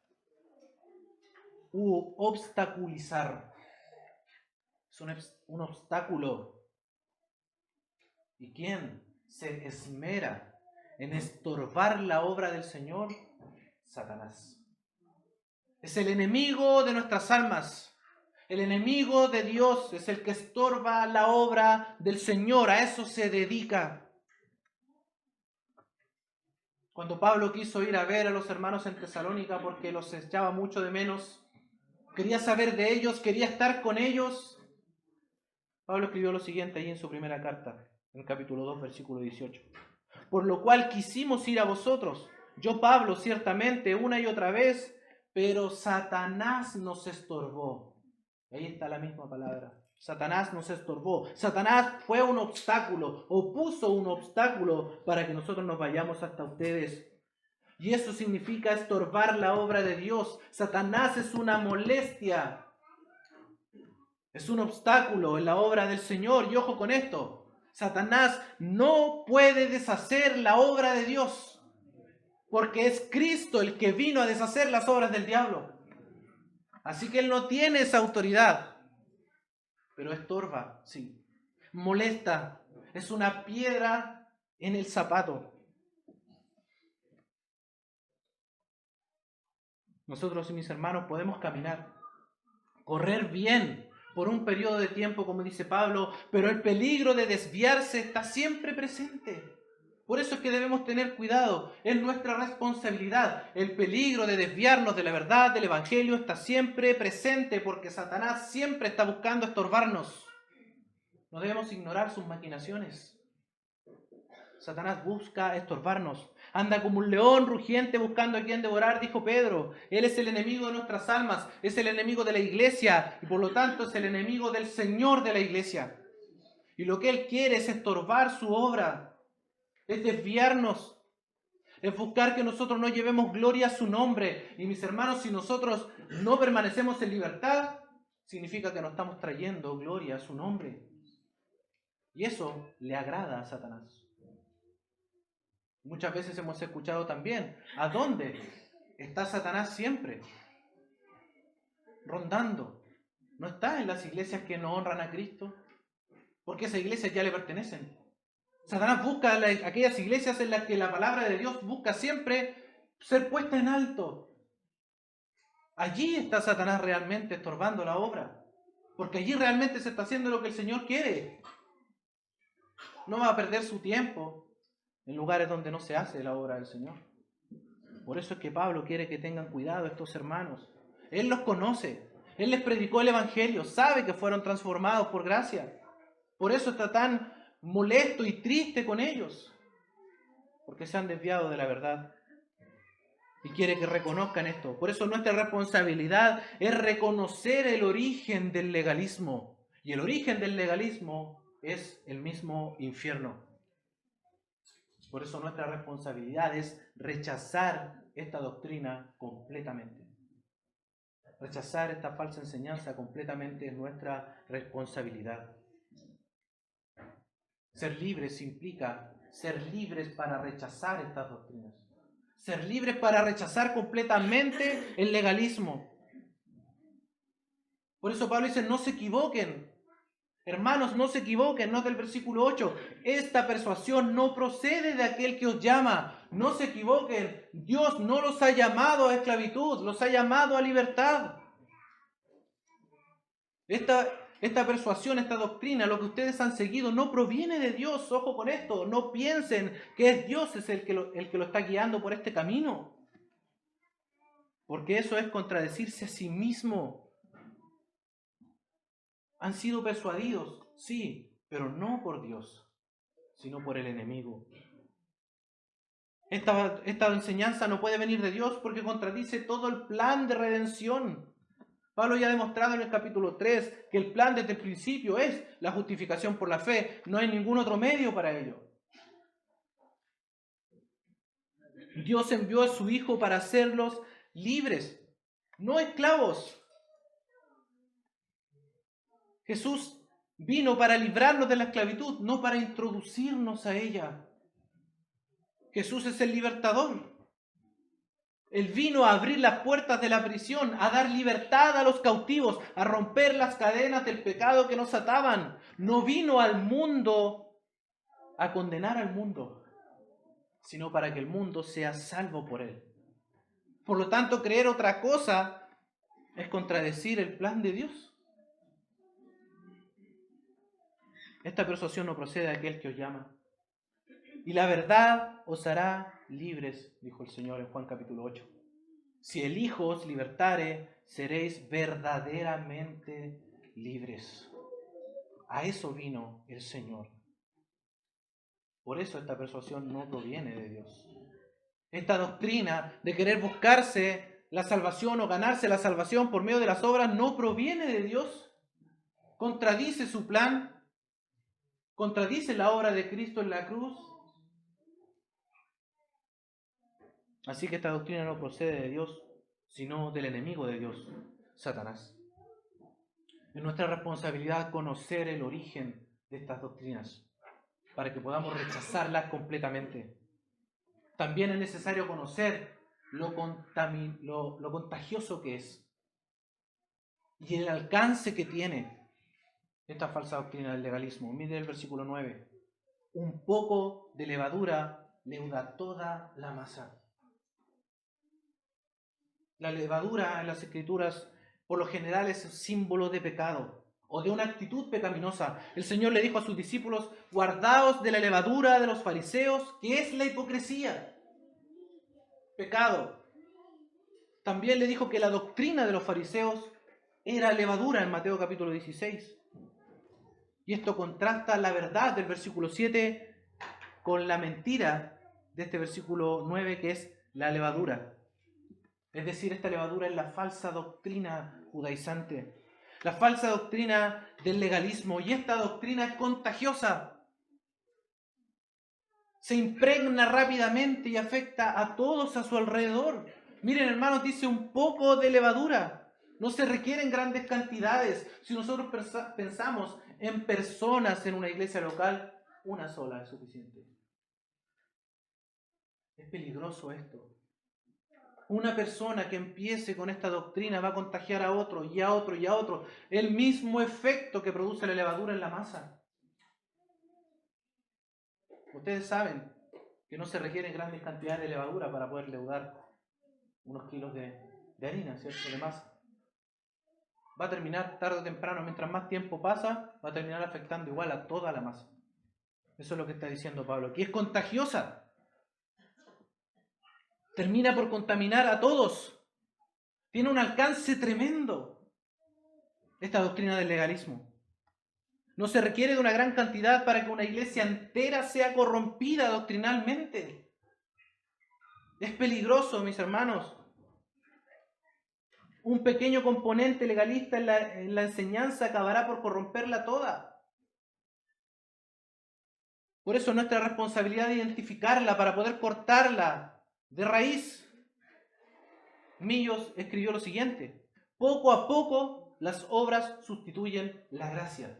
u obstaculizar. Es un obstáculo. ¿Y quién se esmera en estorbar la obra del Señor? Satanás. Es el enemigo de nuestras almas. El enemigo de Dios es el que estorba la obra del Señor. A eso se dedica. Cuando Pablo quiso ir a ver a los hermanos en Tesalónica porque los echaba mucho de menos, quería saber de ellos, quería estar con ellos, Pablo escribió lo siguiente ahí en su primera carta, en el capítulo 2, versículo 18. Por lo cual quisimos ir a vosotros, yo Pablo ciertamente una y otra vez, pero Satanás nos estorbó. Ahí está la misma palabra. Satanás nos estorbó. Satanás fue un obstáculo, o puso un obstáculo para que nosotros nos vayamos hasta ustedes. Y eso significa estorbar la obra de Dios. Satanás es una molestia. Es un obstáculo en la obra del Señor. Y ojo con esto: Satanás no puede deshacer la obra de Dios, porque es Cristo el que vino a deshacer las obras del diablo. Así que él no tiene esa autoridad. Pero estorba, sí. Molesta. Es una piedra en el zapato. Nosotros y mis hermanos podemos caminar, correr bien por un periodo de tiempo, como dice Pablo, pero el peligro de desviarse está siempre presente. Por eso es que debemos tener cuidado, es nuestra responsabilidad. El peligro de desviarnos de la verdad del Evangelio está siempre presente, porque Satanás siempre está buscando estorbarnos. No debemos ignorar sus maquinaciones. Satanás busca estorbarnos. Anda como un león rugiente buscando a quien devorar, dijo Pedro. Él es el enemigo de nuestras almas, es el enemigo de la iglesia y por lo tanto es el enemigo del Señor de la iglesia. Y lo que él quiere es estorbar su obra, es desviarnos. es buscar que nosotros no llevemos gloria a su nombre. Y mis hermanos, si nosotros no permanecemos en libertad, significa que no estamos trayendo gloria a su nombre. Y eso le agrada a Satanás. Muchas veces hemos escuchado también, ¿a dónde está Satanás siempre? Rondando. ¿No está en las iglesias que no honran a Cristo? Porque esas iglesias ya le pertenecen. Satanás busca aquellas iglesias en las que la palabra de Dios busca siempre ser puesta en alto. Allí está Satanás realmente estorbando la obra. Porque allí realmente se está haciendo lo que el Señor quiere. No va a perder su tiempo en lugares donde no se hace la obra del Señor. Por eso es que Pablo quiere que tengan cuidado estos hermanos. Él los conoce. Él les predicó el Evangelio. Sabe que fueron transformados por gracia. Por eso está tan molesto y triste con ellos. Porque se han desviado de la verdad. Y quiere que reconozcan esto. Por eso nuestra responsabilidad es reconocer el origen del legalismo. Y el origen del legalismo es el mismo infierno. Por eso nuestra responsabilidad es rechazar esta doctrina completamente. Rechazar esta falsa enseñanza completamente es nuestra responsabilidad. Ser libres implica ser libres para rechazar estas doctrinas. Ser libres para rechazar completamente el legalismo. Por eso Pablo dice, no se equivoquen. Hermanos, no se equivoquen, nota el versículo 8. Esta persuasión no procede de aquel que os llama. No se equivoquen. Dios no los ha llamado a esclavitud, los ha llamado a libertad. Esta persuasión, esta doctrina, lo que ustedes han seguido, no proviene de Dios. Ojo con esto. No piensen que es Dios el que lo está guiando por este camino. Porque eso es contradecirse a sí mismo. Han sido persuadidos, sí, pero no por Dios, sino por el enemigo. Esta enseñanza no puede venir de Dios porque contradice todo el plan de redención. Pablo ya ha demostrado en el capítulo 3 que el plan desde el principio es la justificación por la fe. No hay ningún otro medio para ello. Dios envió a su Hijo para hacerlos libres, no esclavos. Jesús vino para librarnos de la esclavitud, no para introducirnos a ella. Jesús es el libertador. Él vino a abrir las puertas de la prisión, a dar libertad a los cautivos, a romper las cadenas del pecado que nos ataban. No vino al mundo a condenar al mundo, sino para que el mundo sea salvo por él. Por lo tanto, creer otra cosa es contradecir el plan de Dios. Esta persuasión no procede de aquel que os llama. Y la verdad os hará libres, dijo el Señor en Juan capítulo 8. Si el Hijo os libertare, seréis verdaderamente libres. A eso vino el Señor. Por eso esta persuasión no proviene de Dios. Esta doctrina de querer buscarse la salvación o ganarse la salvación por medio de las obras no proviene de Dios. Contradice su plan. Contradice la obra de Cristo en la cruz. Así que esta doctrina no procede de Dios, sino del enemigo de Dios, Satanás. Es nuestra responsabilidad conocer el origen de estas doctrinas para que podamos rechazarlas completamente. También es necesario conocer lo contagioso que es y el alcance que tiene esta falsa doctrina del legalismo. Mire el versículo 9. Un poco de levadura leuda toda la masa. La levadura en las Escrituras por lo general es símbolo de pecado o de una actitud pecaminosa. El Señor le dijo a sus discípulos, guardaos de la levadura de los fariseos, que es la hipocresía. Pecado. También le dijo que la doctrina de los fariseos era levadura en Mateo capítulo 16. Y esto contrasta la verdad del versículo 7 con la mentira de este versículo 9, que es la levadura. Es decir, esta levadura es la falsa doctrina judaizante, la falsa doctrina del legalismo, y esta doctrina es contagiosa. Se impregna rápidamente y afecta a todos a su alrededor. Miren, hermanos, dice un poco de levadura. No se requieren grandes cantidades. Si nosotros pensamos en personas en una iglesia local, una sola es suficiente. Es peligroso esto. Una persona que empiece con esta doctrina va a contagiar a otro y a otro y a otro. El mismo efecto que produce la levadura en la masa. Ustedes saben que no se requieren grandes cantidades de levadura para poder leudar unos kilos de harina, ¿cierto? De masa. Va a terminar tarde o temprano, mientras más tiempo pasa, va a terminar afectando igual a toda la masa. Eso es lo que está diciendo Pablo aquí. Es contagiosa. Termina por contaminar a todos. Tiene un alcance tremendo esta doctrina del legalismo. No se requiere de una gran cantidad para que una iglesia entera sea corrompida doctrinalmente. Es peligroso, mis hermanos. Un pequeño componente legalista en la enseñanza acabará por corromperla toda. Por eso es nuestra responsabilidad identificarla para poder cortarla de raíz. Millos escribió lo siguiente: poco a poco las obras sustituyen la gracia.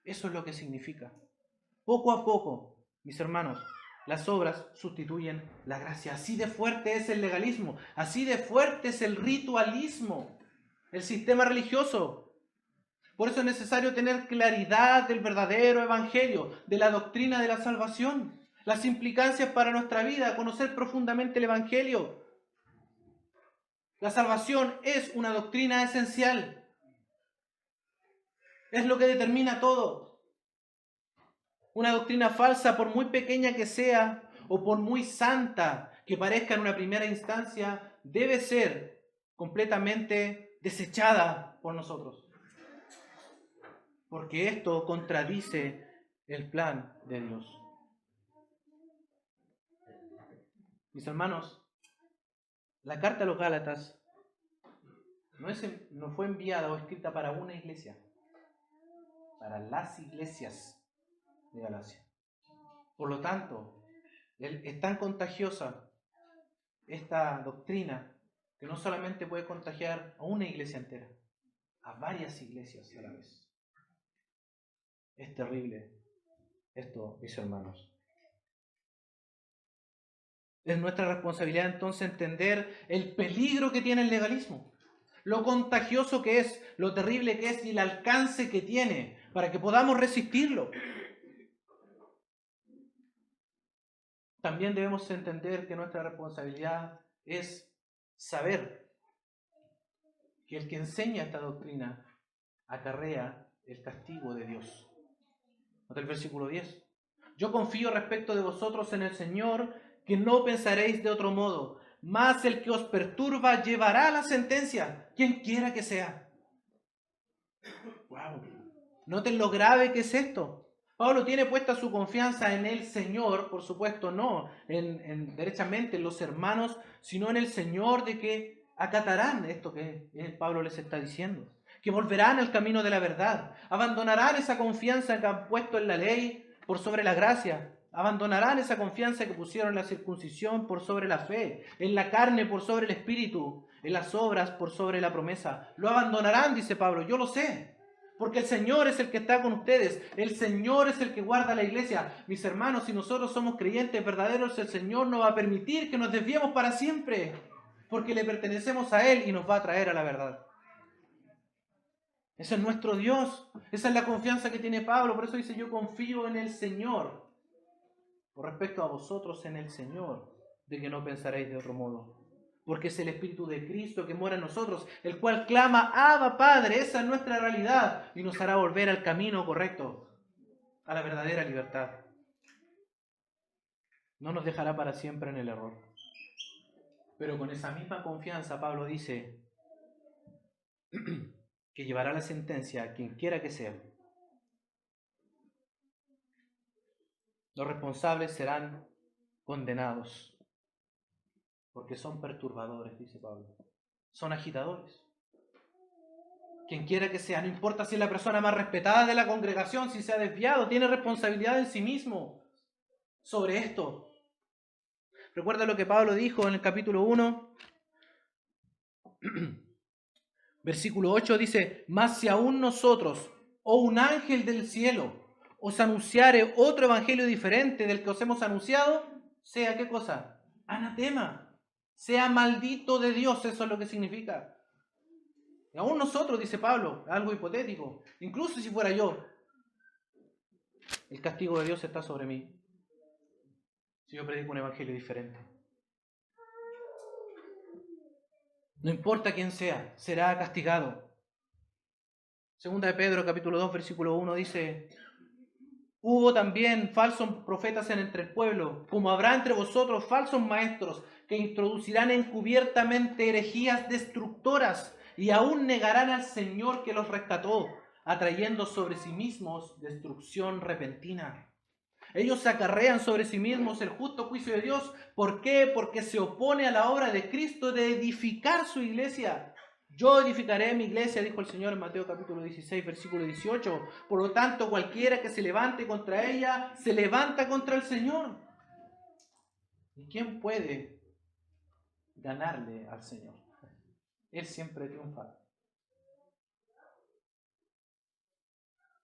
Eso es lo que significa. Poco a poco, mis hermanos, las obras sustituyen la gracia. Así de fuerte es el legalismo, así de fuerte es el ritualismo, el sistema religioso. Por eso es necesario tener claridad del verdadero evangelio, de la doctrina de la salvación, las implicancias para nuestra vida, conocer profundamente el evangelio. La salvación es una doctrina esencial. Es lo que determina todo. Una doctrina falsa, por muy pequeña que sea o por muy santa que parezca en una primera instancia, debe ser completamente desechada por nosotros. Porque esto contradice el plan de Dios. Mis hermanos, la carta a los Gálatas no fue enviada o escrita para una iglesia, para las iglesias de Galacia. Por lo tanto, es tan contagiosa esta doctrina que no solamente puede contagiar a una iglesia entera, a varias iglesias a la vez. Es terrible esto, mis hermanos. Es nuestra responsabilidad entonces entender el peligro que tiene el legalismo, lo contagioso que es, lo terrible que es y el alcance que tiene para que podamos resistirlo. También debemos entender que nuestra responsabilidad es saber que el que enseña esta doctrina acarrea el castigo de Dios. Nota el versículo 10. Yo confío respecto de vosotros en el Señor, que no pensaréis de otro modo, mas el que os perturba llevará la sentencia, quien quiera que sea. Wow. Noten lo grave que es esto. Pablo tiene puesta su confianza en el Señor, por supuesto, no derechamente en los hermanos, sino en el Señor, de que acatarán esto que Pablo les está diciendo, que volverán al camino de la verdad, abandonarán esa confianza que han puesto en la ley por sobre la gracia, abandonarán esa confianza que pusieron en la circuncisión por sobre la fe, en la carne por sobre el espíritu, en las obras por sobre la promesa. Lo abandonarán, dice Pablo, yo lo sé. Porque el Señor es el que está con ustedes. El Señor es el que guarda la iglesia. Mis hermanos, si nosotros somos creyentes verdaderos, el Señor no va a permitir que nos desviemos para siempre. Porque le pertenecemos a Él y nos va a traer a la verdad. Ese es nuestro Dios. Esa es la confianza que tiene Pablo. Por eso dice, yo confío en el Señor. Con respecto a vosotros en el Señor, de que no pensaréis de otro modo. Porque es el Espíritu de Cristo que mora en nosotros, el cual clama, Abba, Padre. Esa es nuestra realidad y nos hará volver al camino correcto, a la verdadera libertad. No nos dejará para siempre en el error. Pero con esa misma confianza, Pablo dice que llevará la sentencia a quien quiera que sea. Los responsables serán condenados. Porque son perturbadores, dice Pablo. Son agitadores. Quien quiera que sea, no importa si es la persona más respetada de la congregación, si se ha desviado, tiene responsabilidad en sí mismo sobre esto. Recuerda lo que Pablo dijo en el capítulo 1, versículo 8, dice: mas si aún nosotros o un ángel del cielo os anunciare otro evangelio diferente del que os hemos anunciado, sea, ¿qué cosa? Anatema, sea maldito de Dios, eso es lo que significa. Y aún nosotros, dice Pablo, algo hipotético, incluso si fuera yo, el castigo de Dios está sobre mí si yo predico un evangelio diferente. No importa quién sea, será castigado. Segunda de Pedro, capítulo 2, versículo 1 dice: hubo también falsos profetas entre el pueblo, como habrá entre vosotros falsos maestros, que introducirán encubiertamente herejías destructoras, y aún negarán al Señor que los rescató, atrayendo sobre sí mismos destrucción repentina. Ellos acarrean sobre sí mismos el justo juicio de Dios. ¿Por qué? Porque se opone a la obra de Cristo de edificar su iglesia. Yo edificaré mi iglesia, dijo el Señor en Mateo capítulo 16, versículo 18. Por lo tanto, cualquiera que se levante contra ella, se levanta contra el Señor. ¿Y quién puede ganarle al Señor? Él siempre triunfa.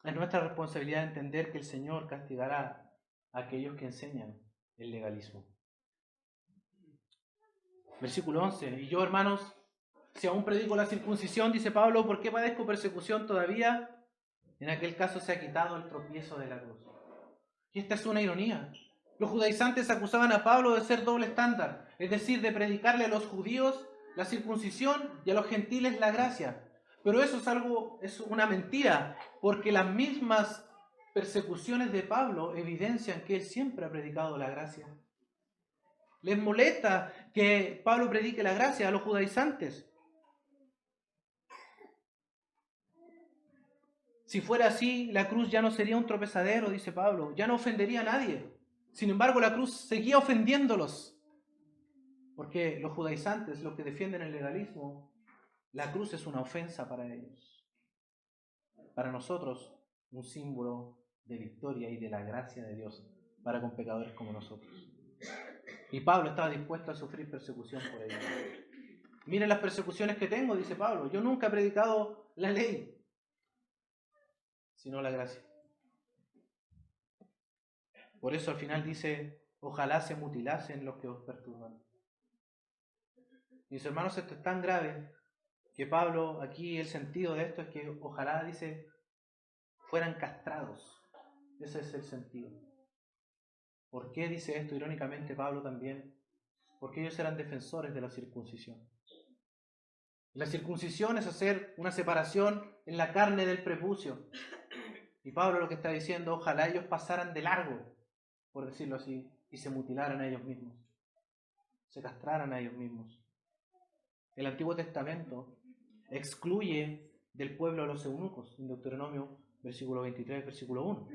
Es nuestra responsabilidad entender que el Señor castigará a aquellos que enseñan el legalismo. Versículo 11. Y yo, hermanos, si aún predico la circuncisión, dice Pablo, ¿por qué padezco persecución todavía? En aquel caso se ha quitado el tropiezo de la cruz. Y esta es una ironía. Los judaizantes acusaban a Pablo de ser doble estándar, es decir, de predicarle a los judíos la circuncisión y a los gentiles la gracia. Pero eso es una mentira, porque las mismas persecuciones de Pablo evidencian que él siempre ha predicado la gracia. Les molesta que Pablo predique la gracia a los judaizantes. Si fuera así, la cruz ya no sería un tropezadero, dice Pablo, ya no ofendería a nadie. Sin embargo, la cruz seguía ofendiéndolos, porque los judaizantes, los que defienden el legalismo, la cruz es una ofensa para ellos. Para nosotros, un símbolo de victoria y de la gracia de Dios para con pecadores como nosotros. Y Pablo estaba dispuesto a sufrir persecución por ellos. Miren las persecuciones que tengo, dice Pablo. Yo nunca he predicado la ley, sino la gracia. Por eso al final dice: ojalá se mutilasen los que os perturban. Mis hermanos, esto es tan grave que Pablo, aquí el sentido de esto es que ojalá, dice, fueran castrados. Ese es el sentido. ¿Por qué dice esto irónicamente Pablo también? Porque ellos eran defensores de la circuncisión. La circuncisión es hacer una separación en la carne del prepucio. Y Pablo lo que está diciendo: ojalá ellos pasaran de largo, por decirlo así, y se mutilaran a ellos mismos, se castraran a ellos mismos. El Antiguo Testamento excluye del pueblo a los eunucos, en Deuteronomio versículo 23, versículo 1.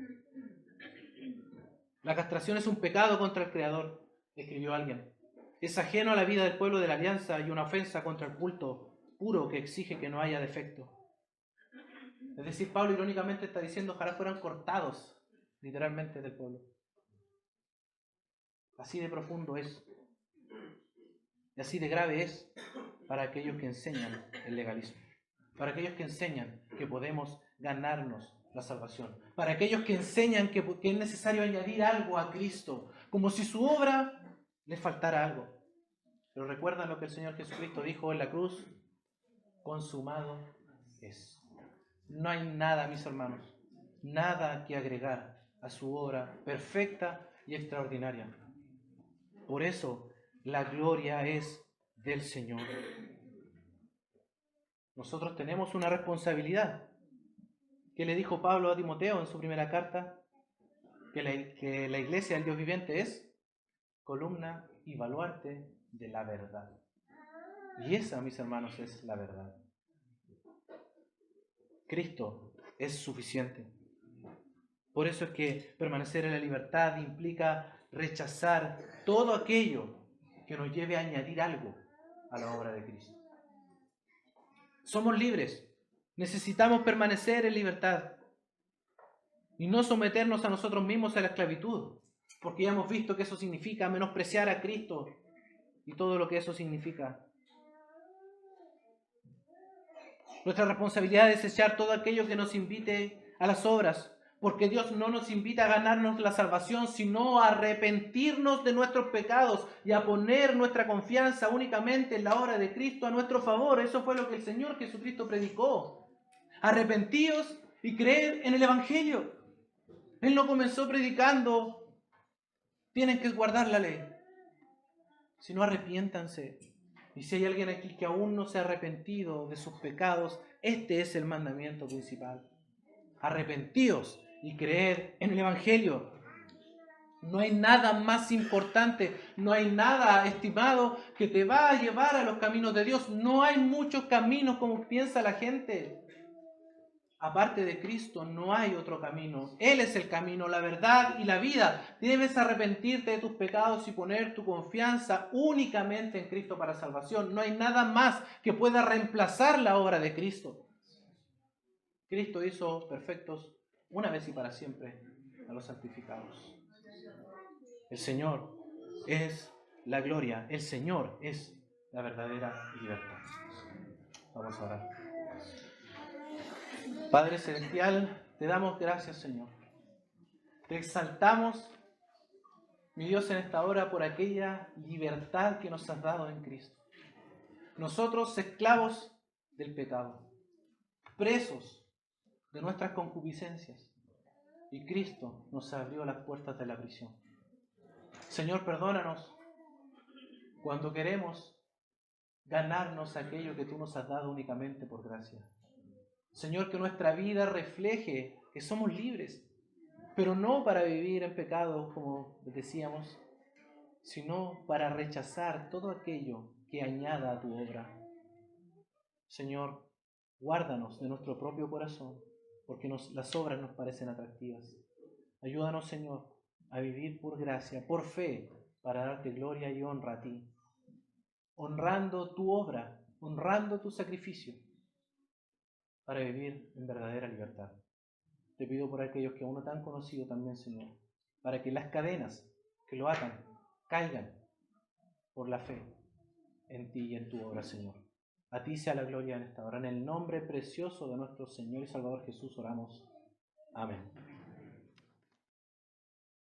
La castración es un pecado contra el Creador, escribió alguien. Es ajeno a la vida del pueblo de la alianza y una ofensa contra el culto puro que exige que no haya defecto. Es decir, Pablo irónicamente está diciendo: ojalá fueran cortados literalmente del pueblo. Así de profundo es, y así de grave es para aquellos que enseñan el legalismo, para aquellos que enseñan que podemos ganarnos la salvación, para aquellos que enseñan que es necesario añadir algo a Cristo, como si su obra les faltara algo. Pero recuerdan lo que el Señor Jesucristo dijo en la cruz: consumado es. No hay nada, mis hermanos, nada que agregar a su obra perfecta y extraordinaria. Por eso la gloria es del Señor. Nosotros tenemos una responsabilidad. ¿Qué le dijo Pablo a Timoteo en su primera carta? Que la iglesia del Dios viviente es columna y baluarte de la verdad. Y esa, mis hermanos, es la verdad. Cristo es suficiente. Por eso es que permanecer en la libertad implica rechazar todo aquello que nos lleve a añadir algo a la obra de Cristo. Somos libres. Necesitamos permanecer en libertad y no someternos a nosotros mismos a la esclavitud. porque ya hemos visto que eso significa menospreciar a Cristo y todo lo que eso significa. Nuestra responsabilidad es echar todo aquello que nos invite a las obras, porque Dios no nos invita a ganarnos la salvación, sino a arrepentirnos de nuestros pecados y a poner nuestra confianza únicamente en la obra de Cristo a nuestro favor. Eso fue lo que el Señor Jesucristo predicó. Arrepentíos y creed en el Evangelio. Él no comenzó predicando, tienen que guardar la ley, sino arrepiéntanse. Y si hay alguien aquí que aún no se ha arrepentido de sus pecados, este es el mandamiento principal. Arrepentíos y creed en el Evangelio. No hay nada más importante, no hay nada, estimado, que te va a llevar a los caminos de Dios. No hay muchos caminos como piensa la gente. Aparte de Cristo no hay otro camino. Él es el camino, la verdad y la vida. Debes arrepentirte de tus pecados y poner tu confianza únicamente en Cristo para salvación. No hay nada más que pueda reemplazar la obra de Cristo. Cristo hizo perfectos una vez y para siempre a los santificados. El Señor es la gloria. El Señor es la verdadera libertad. Vamos a orar. Padre Celestial, te damos gracias, Señor. Te exaltamos, mi Dios, en esta hora por aquella libertad que nos has dado en Cristo. Nosotros, esclavos del pecado, presos de nuestras concupiscencias, y Cristo nos abrió las puertas de la prisión. Señor, perdónanos cuando queremos ganarnos aquello que tú nos has dado únicamente por gracia. Señor, que nuestra vida refleje que somos libres, pero no para vivir en pecado, como decíamos, sino para rechazar todo aquello que añada a tu obra. Señor, guárdanos de nuestro propio corazón, porque las obras nos parecen atractivas. Ayúdanos, Señor, a vivir por gracia, por fe, para darte gloria y honra a ti, honrando tu obra, honrando tu sacrificio, para vivir en verdadera libertad. Te pido por aquellos que aún no te han conocido también, Señor, para que las cadenas que lo atan caigan por la fe en ti y en tu obra, Señor. A ti sea la gloria en esta hora. En el nombre precioso de nuestro Señor y Salvador Jesús oramos. Amén.